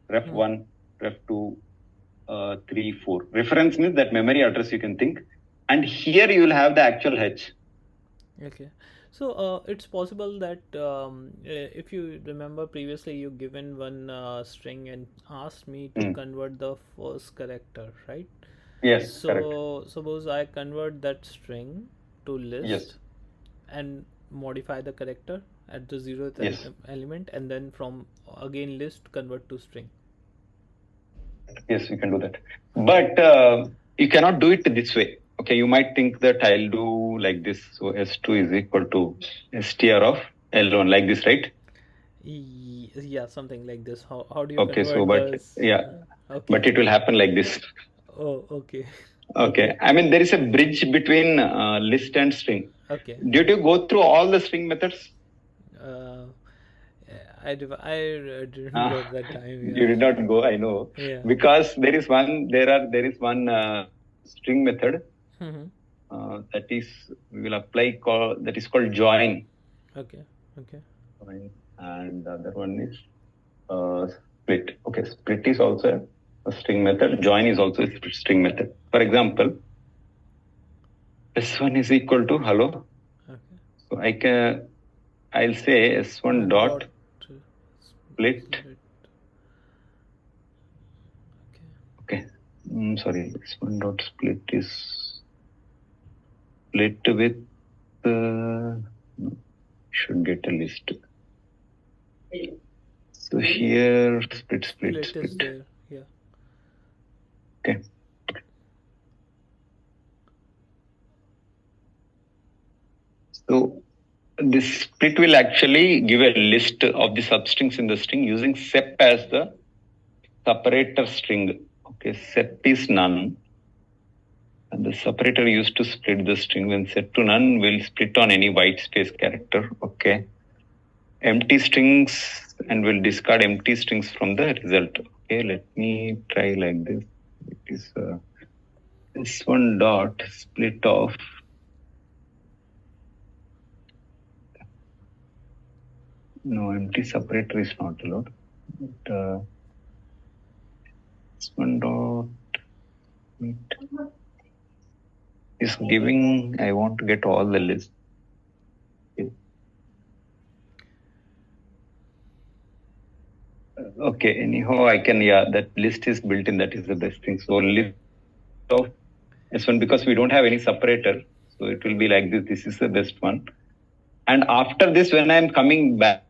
Ref 1, ref 2, 3, 4. Reference means that memory address you can think. And here you will have the actual H. Okay. So it's possible that if you remember previously you given one string and asked me to convert the first character, right? Yes. So correct. Suppose I convert that string to list. Yes. And modify the character at the 0th yes. element and then from again list convert to string. Yes, we can do that. But you cannot do it this way. Okay, you might think that I'll do like this. So S2 is equal to str of L1 like this, right? Yeah, something like this. How do you okay, convert so but this? Yeah. Okay. But it will happen like this. Oh, okay. Okay. There is a bridge between list and string. Okay. Did you go through all the string methods? I didn't go at that time. Yeah. You did not go, I know. Yeah. Because there is one string method that is we will apply that is called join. Okay. And the other one is split. Okay, split is also a string method. Join is also a string method. For example, S1 is equal to hello. Okay. So I'll say S1 dot split. Okay. Sorry, S1 dot split is split with should get a list. So here split. Is there. Yeah. Okay. So this split will actually give a list of the substrings in the string using sep as the separator string. Okay, sep is none. And the separator used to split the string. When set to none, will split on any white space character. Okay. Empty strings and will discard empty strings from the result. Okay, let me try like this. It is this one dot split of no empty separator is not allowed. But, this one dot is giving. I want to get all the list. Okay, anyhow, I can, that list is built in, that is the best thing. So list of S1, because we don't have any separator, so it will be like this. This is the best one. And after this, when I'm coming back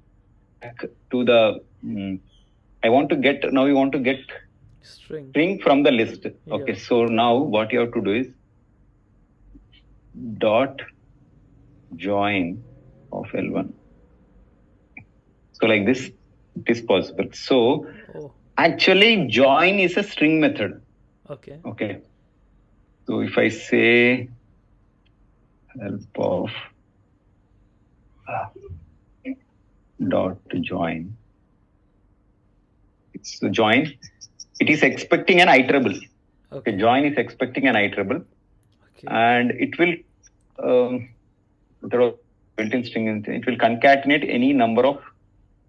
to the I want to get, now we want to get string from the list. Okay, so now what you have to do is dot join of L1. So like this, it is possible. So actually join is a string method. Okay. So if I say help of dot join, it's join. It is expecting an iterable. Okay. Join is expecting an iterable, and it will there are built-in string. It will concatenate any number of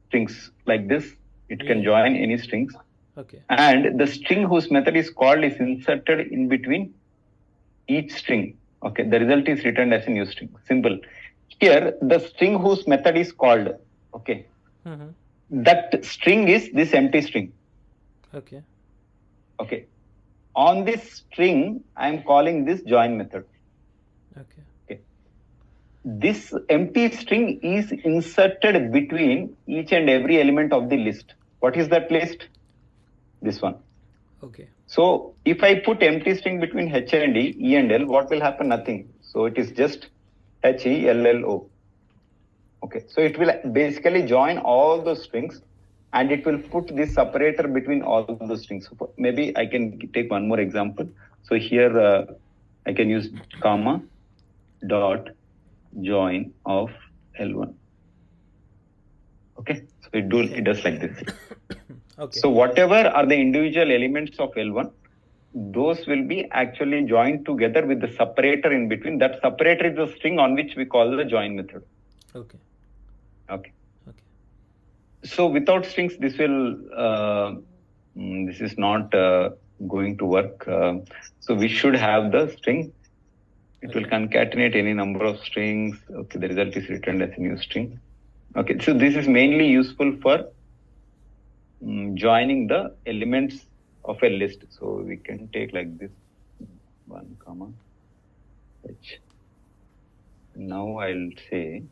strings like this. It can join any strings. Okay. And the string whose method is called is inserted in between each string. Okay. The result is returned as a new string. Simple. Here, the string whose method is called. Okay. That string is this empty string. Okay. Okay. On this string, I am calling this join method. Okay. Okay. This empty string is inserted between each and every element of the list. What is that list? This one. Okay. So if I put empty string between H and E and L, what will happen? Nothing. So it is just H, E, L, L, O. Okay. So it will basically join all those strings, and it will put this separator between all those strings. So maybe I can take one more example. So here I can use comma dot join of L1. Okay. So it does like this. Okay. So whatever are the individual elements of L1, those will be actually joined together with the separator in between. That separator is the string on which we call the join method. Okay. Okay. Okay. So without strings, this will this is not going to work. So we should have the string. It will concatenate any number of strings. Okay. The result is returned as a new string. Okay. So this is mainly useful for joining the elements of a list. So we can take like this 1 comma H. Now I'll say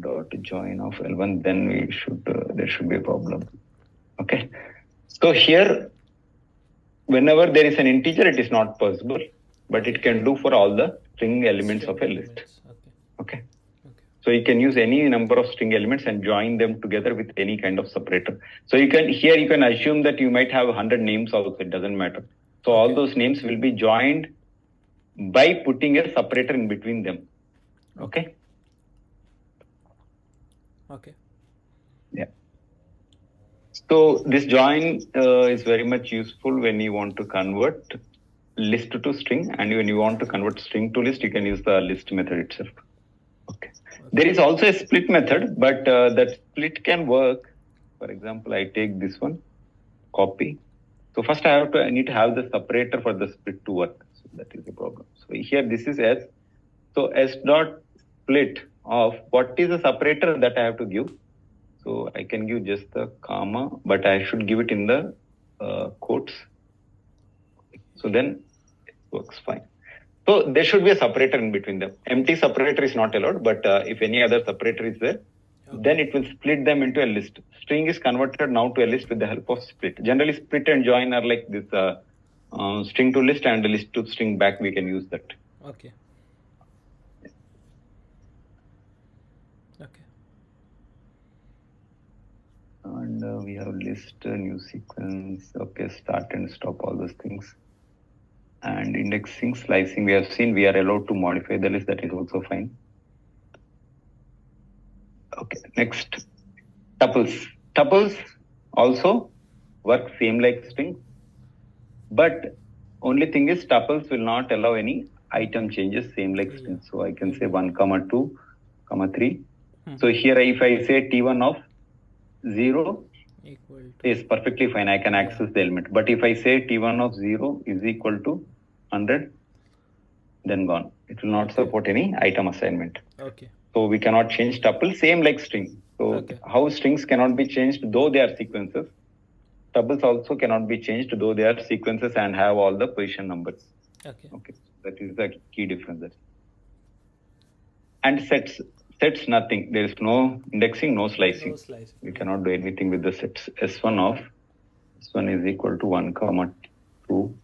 dot join of L1, then we should there should be a problem. Okay. So here, whenever there is an integer, it is not possible, but it can do for all the string elements of a list. Okay. So you can use any number of string elements and join them together with any kind of separator. So you can assume that you might have 100 names also, it doesn't matter. So all those names will be joined by putting a separator in between them. Okay. Okay. Yeah. So this join is very much useful when you want to convert list to string, and when you want to convert string to list, you can use the list method itself. Okay. There is also a split method, but that split can work. For example, I take this one, copy. So first I need to have the separator for the split to work. So that is the problem. So here this is S. So S dot split of what is the separator that I have to give. So I can give just the comma, but I should give it in the quotes. So then it works fine. So there should be a separator in between them. Empty separator is not allowed, but if any other separator is there, then it will split them into a list. String is converted now to a list with the help of split. Generally, split and join are like this string to list and list to string back. We can use that. Okay. Okay. And we have list, new sequence. Okay, start and stop, all those things. And indexing, slicing, we have seen we are allowed to modify the list. That is also fine. Okay, next, tuples. Tuples also work same like string, but only thing is tuples will not allow any item changes, same like string. So I can say 1, 2, 3. So here if I say T1 of 0 is perfectly fine. I can access the element. But if I say T1 of 0 is equal to 100, then gone. It will not support any item assignment. Okay. So we cannot change tuple, same like string. So how strings cannot be changed though they are sequences, tuples also cannot be changed though they are sequences and have all the position numbers. Okay. Okay. That is the key difference there. And sets. sets, nothing. There is no indexing, no slicing. We cannot do anything with the sets. S1 of S1 is equal to 1 comma 2.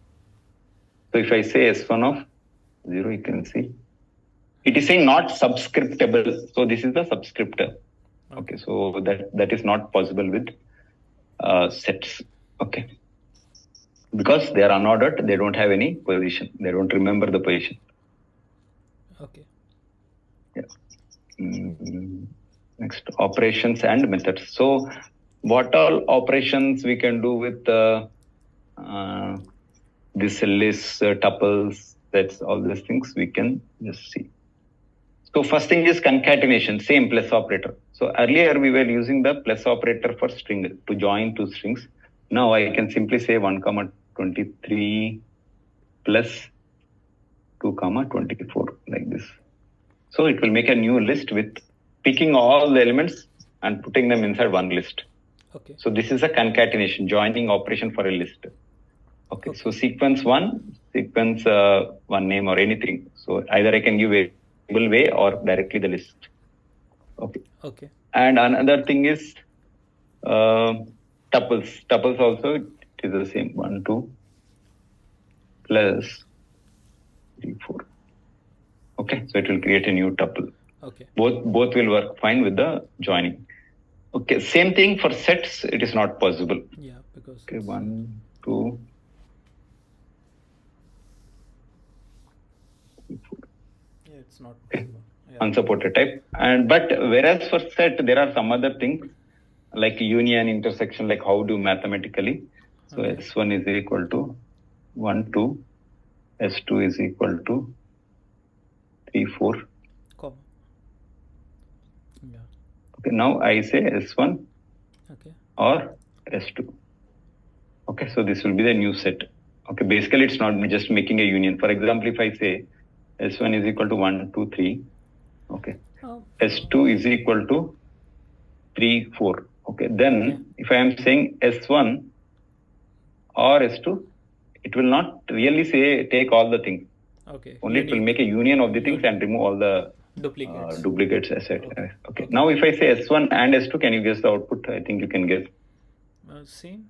So if I say S1 of 0, you can see it is saying not subscriptable. So this is the subscriptor. Okay, so that is not possible with sets. Okay, because they are unordered, they don't have any position. They don't remember the position. Okay. Yeah. Next, operations and methods. So what all operations we can do with this list, tuples, sets, all these things we can just see. So first thing is concatenation, same plus operator. So earlier we were using the plus operator for string to join two strings. Now I can simply say 1 comma 23 plus 2 comma 24 like this. So it will make a new list with picking all the elements and putting them inside one list. Okay. So this is a concatenation, joining operation for a list. Okay. So sequence one name or anything. So either I can give variable way or directly the list. Okay. Okay. And another thing is tuples. Tuples also it is the same 1, 2 plus 3, 4. Okay, so it will create a new tuple. Okay. Both will work fine with the joining. Okay, same thing for sets. It is not possible. Yeah, because 1, 2. Yeah, it's not possible. Yeah. Unsupported type. But whereas for set there are some other things like union, intersection, like how do mathematically. So S1 is equal to 1, 2. S2 is equal to 3, 4. Comma. Yeah. Okay, now I say S1 or S2. Okay, so this will be the new set. Okay, basically it's not just making a union. For example, if I say S1 is equal to 1, 2, 3. Okay. S2 is equal to 3, 4. Okay, then if I am saying S1 or S2, it will not really say take all the things. Okay. Only it will make a union of the things and remove all the duplicates aside. Okay. Now if I say S1 and S2, can you guess the output? I think you can guess. Same.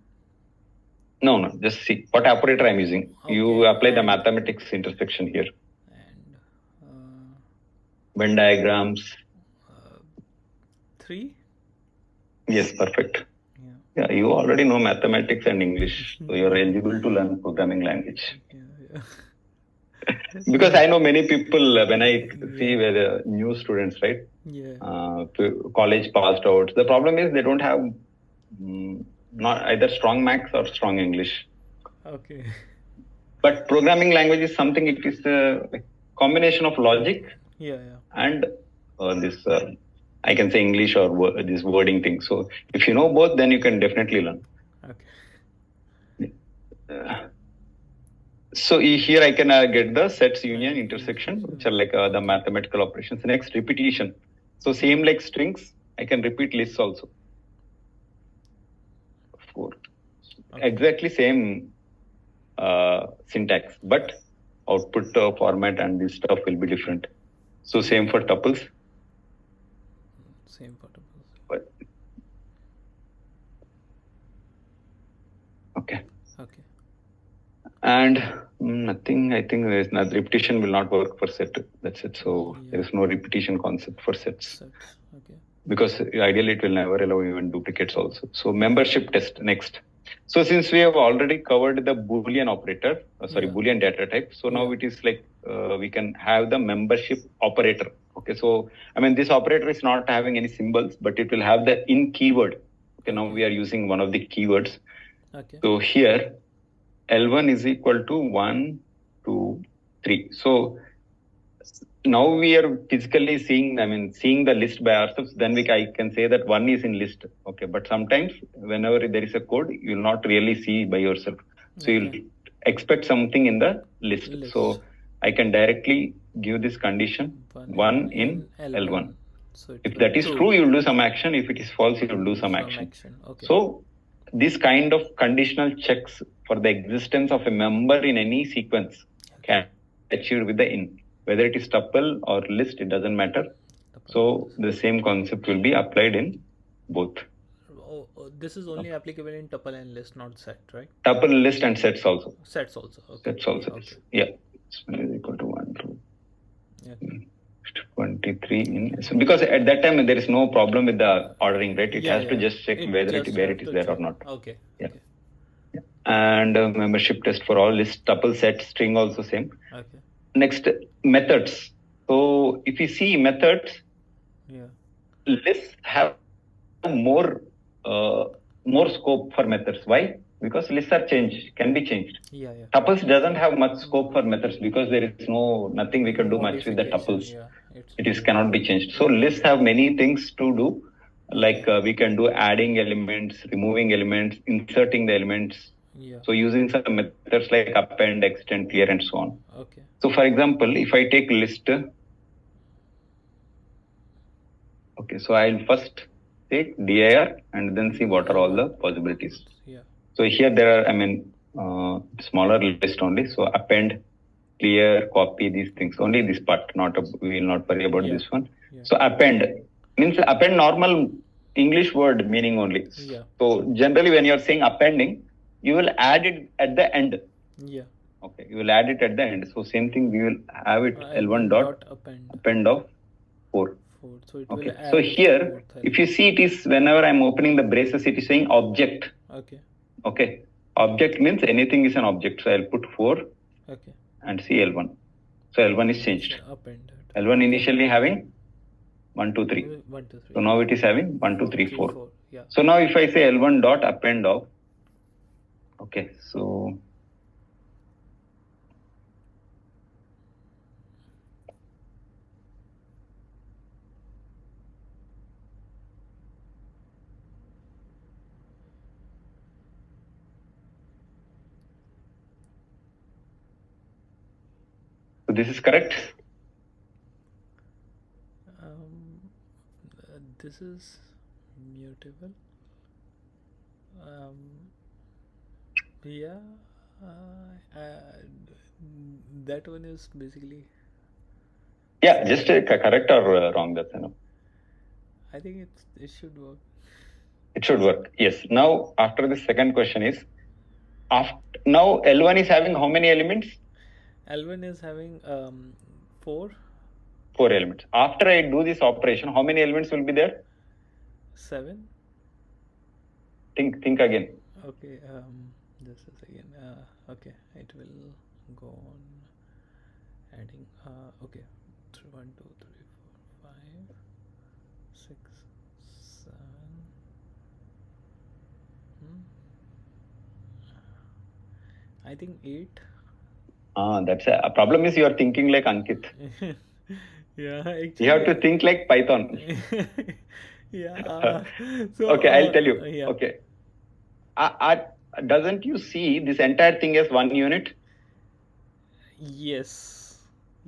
No, just see what operator I'm using. You apply the mathematics intersection here. And Venn diagrams. 3. Yes, perfect. Yeah, you already know mathematics and English, so you're eligible to learn programming language. Yeah. Because I know many people, when I see where the new students, right? Yeah. College passed out. The problem is they don't have not either strong maths or strong English. Okay. But programming language is something, it is a combination of logic and this, I can say English or this wording thing. So if you know both, then you can definitely learn. Okay. So here I can get the sets, union, intersection, which are like the mathematical operations. Next, repetition. So same like strings, I can repeat lists also. 4. Exactly same syntax, but output format and this stuff will be different. So same for tuples. Same for tuples. Okay. Okay. And nothing, I think there is not, repetition will not work for set. That's it. So there is no repetition concept for sets. Okay. Because ideally it will never allow even duplicates also. So membership test next. So since we have already covered the Boolean operator, Boolean data type. So now it is like we can have the membership operator. Okay, so I mean this operator is not having any symbols, but it will have the in keyword. Okay, now we are using one of the keywords. Okay. So here L1 is equal to 1, 2, 3. So now we are physically seeing the list by ourselves, then I can say that 1 is in list. Okay, but sometimes whenever there is a code, you will not really see by yourself. So you'll expect something in the list. So I can directly give this condition 1 in L1. So if that is true, you will do some action. If it is false, you will do some action. Okay. So this kind of conditional checks for the existence of a member in any sequence can be achieved with the in. Whether it is tuple or list, it doesn't matter. So the same concept will be applied in both. This is only applicable in tuple and list, not set, right? Tuple, list, and sets also. Sets also. Okay. Sets also. Okay. Yeah. Is equal to 1, 2, Yeah. 23 in. So because at that time there is no problem with the ordering, right? It has to just check whether where it is there or not. Okay. Yeah. And membership test for all list, tuple, set, string also same. Okay. Next, methods. So if you see methods, lists have more scope for methods. Why? Because lists are can be changed. Tuples doesn't have much scope for methods because there is nothing we can do much with the tuples. It cannot be changed. So lists have many things to do. Like we can do adding elements, removing elements, inserting the elements. So using some methods like append, extend, clear, and so on. Okay. So for example, if I take list, okay, so I'll first take dir and then see what are all the possibilities. Yeah. So here there are, smaller list only. So append, clear, copy, these things. Only this part, we will not worry about this one. Yeah. So append means append normal English word meaning only. Yeah. So generally when you're saying appending, you will add it at the end. Yeah. Okay, you will add it at the end. So same thing, we will have it L1 dot append of 4. So it will add. So here, if you see, it is whenever I'm opening the braces, it is saying object. Okay. Object means anything is an object. So I'll put 4. Okay. And see L1. So L1 is changed. L1 initially having 1, 2, 3. 1, 2, 3. So now it is having 1, 2, 3, 4. Yeah. So now if I say L1 dot append of, okay, so this is correct. This is mutable. Yeah. That one is basically. Yeah, just correct or wrong. That's enough. I think it should work. It should work. Yes. Now after the second question is, now L1 is having how many elements? L1 is having 4. 4 elements. After I do this operation, how many elements will be there? 7. Think again. Okay. This is again. Okay. It will go on adding. Okay. 1, 2, 3, 4, 5, 6, 7. I think 8. That's a problem. Is you are thinking like Ankit. Yeah, actually, you have to think like Python. Yeah. So, okay, I'll tell you. Yeah. Okay. Doesn't you see this entire thing as one unit? Yes.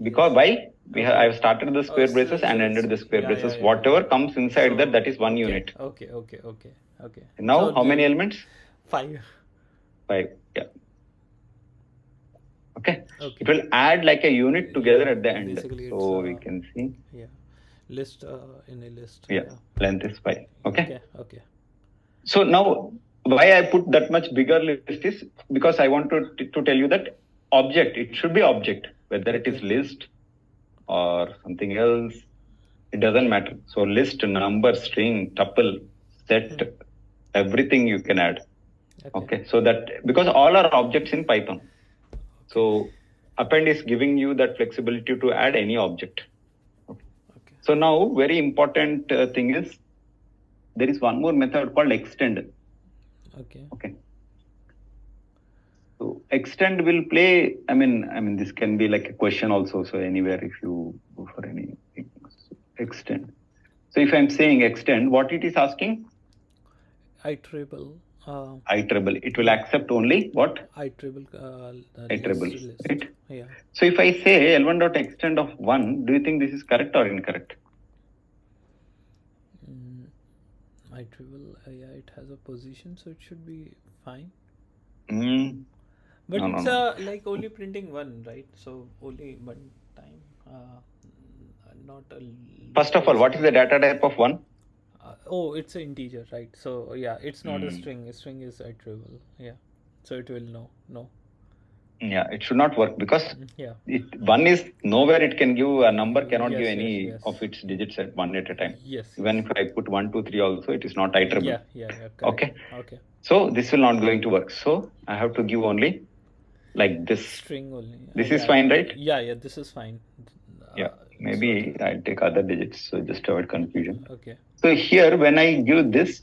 Because why? I've started the square braces and ended the square braces. Whatever comes inside that is one unit. Okay. Now, so how many elements? 5. 5. Yeah. Okay. It will add like a unit together at the end. So we can see. Yeah. List in a list. Yeah. Length is 5. Okay. Okay. So now why I put that much bigger list is because I want to tell you that object, it should be object, whether it is list or something else, it doesn't matter. So list, number, string, tuple, set, everything you can add. Okay. So that because all are objects in Python. So append is giving you that flexibility to add any object. Okay. So now very important thing is there is one more method called extend. Okay. So extend will play. I mean this can be like a question also. So anywhere if you go for anything, extend. So if I'm saying extend, what it is asking? Iterable. Iterable. It will accept only what? Iterable. Iterable. Right? Yeah. So if I say L1 dot extend of 1, do you think this is correct or incorrect? Iterable. Yeah, it has a position, so it should be fine. But no, it's like only printing 1, right? So only one time. not a. First of all, what is the data type of 1? Oh, it's an integer, right? So yeah, it's not a string. A string is iterable. Yeah, so it will know. No. Yeah, it should not work because Yeah. 1 is nowhere it can give a number, cannot give Yes, any yes. of its digits at 1 at a time. Yes. Even if I put 1, 2, 3 also, it is not iterable. Yeah. Correct. Okay. Okay. So this will not going to work. So I have to give only like this. String only. This is fine, right? Yeah. This is fine. Yeah. Maybe I'll take other digits. So just avoid confusion. Okay. So here, when I give this,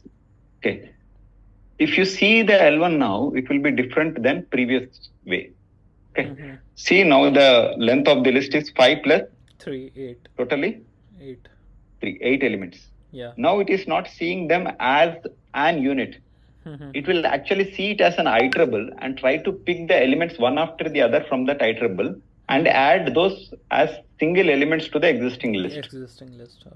okay, if you see the L1 now, it will be different than previous way. Okay. See now the length of the list is 5 plus 3, 8. Totally 8. 8 elements. Yeah. Now it is not seeing them as an unit. It will actually see it as an iterable and try to pick the elements one after the other from that iterable and add those as single elements to the existing list.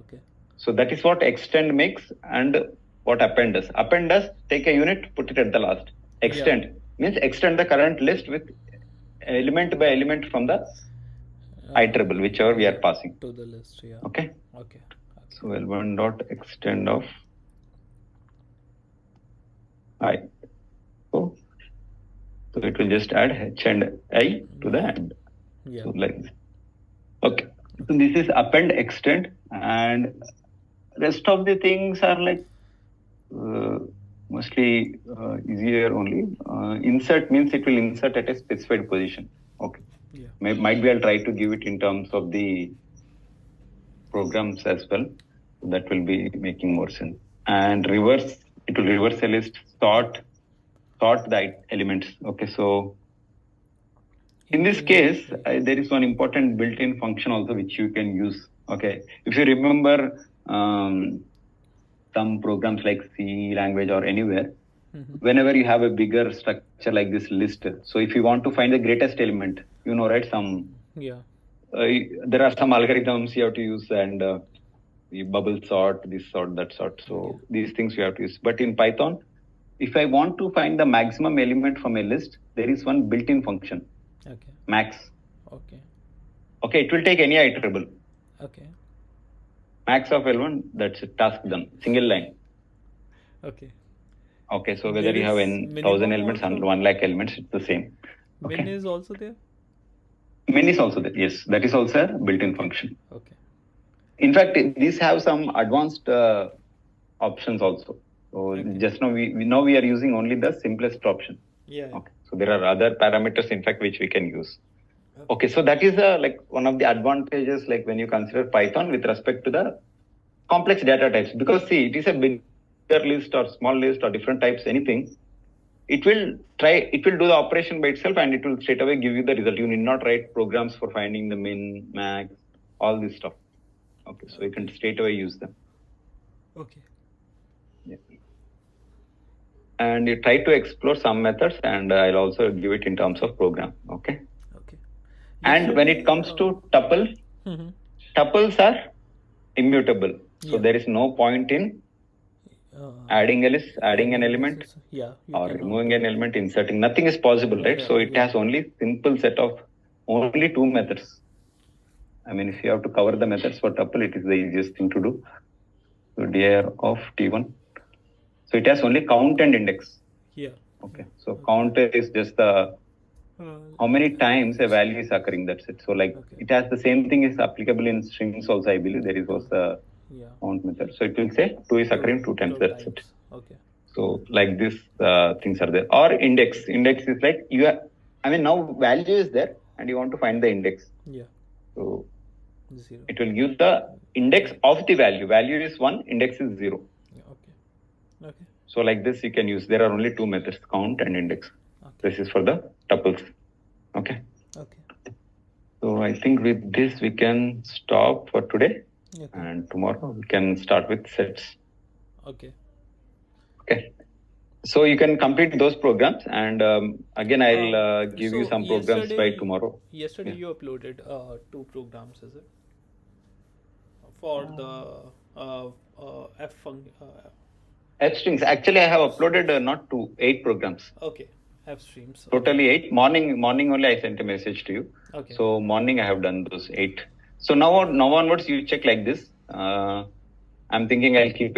Okay. So that is what extend makes and what append does. Append does take a unit, put it at the last. Extend means extend the current list with element by element from the iterable, whichever we are passing. To the list, yeah. Okay. Okay. So L1 dot extend of I. So it will just add H and I to the end. Yeah. So like this. Okay. So this is append, extend, and rest of the things are like mostly easier only. Insert means it will insert at a specified position. Okay. Yeah. Might be I'll try to give it in terms of the programs as well. That will be making more sense. And reverse, it will reverse a list, sort the elements. Okay, so in this case, there is one important built-in function also which you can use. Okay, if you remember some programs like C language or anywhere, whenever you have a bigger structure like this list, so if you want to find the greatest element, right, there are some algorithms you have to use and bubble sort, this sort, that sort. So these things you have to use. But in Python, if I want to find the maximum element from a list, there is one built-in function. Okay. Max. Okay, it will take any iterable. Okay. Max of L1, that's a task done. Single line. Okay. Okay, so whether you have 1,000 elements and 1 lakh elements, it's the same. Okay. Min is also there? Min is also there. Yes, that is also a built-in function. Okay. In fact, these have some advanced options also. So just now we are using only the simplest option. Yeah. Okay. So there are other parameters, in fact, which we can use. Okay. So that is like one of the advantages, like when you consider Python with respect to the complex data types. Because see, it is a bigger list or small list or different types, anything. It will do the operation by itself and it will straight away give you the result. You need not write programs for finding the min, max, all this stuff. Okay, so you can straight away use them. Okay. Yeah. And you try to explore some methods, and I'll also give it in terms of program. Okay. Okay. And when it comes to tuple, tuples are immutable. So there is no point in adding a list, adding an element, or removing an element, inserting. Nothing is possible, right? So it has only simple set of only 2 methods. I mean, if you have to cover the methods for tuple, it is the easiest thing to do. So dir of t1. So it has only count and index. Yeah. Okay. So count is just the how many times a value is occurring. That's it. So like it has the same thing is applicable in strings also. I believe there is also count method. So it will say 2 is occurring 2 times. That's it. Okay. So like this things are there. Or index. Index is like now value is there and you want to find the index. Yeah. So 0. It will give the index of the value. Value is 1, index is 0. Yeah, okay. Okay. So like this you can use. There are only 2 methods, count and index. Okay. This is for the tuples. Okay. Okay. So I think with this we can stop for today. Okay. And tomorrow we can start with sets. Okay. Okay. So you can complete those programs and again I'll give you some programs by tomorrow. Yesterday you uploaded 2 programs, is it? For the F strings. Actually, I have uploaded not 2, 8 programs. Okay. F streams. Totally 8. Morning only I sent a message to you. Okay. So morning I have done those 8. So now onwards, you check like this. I'm thinking I'll keep it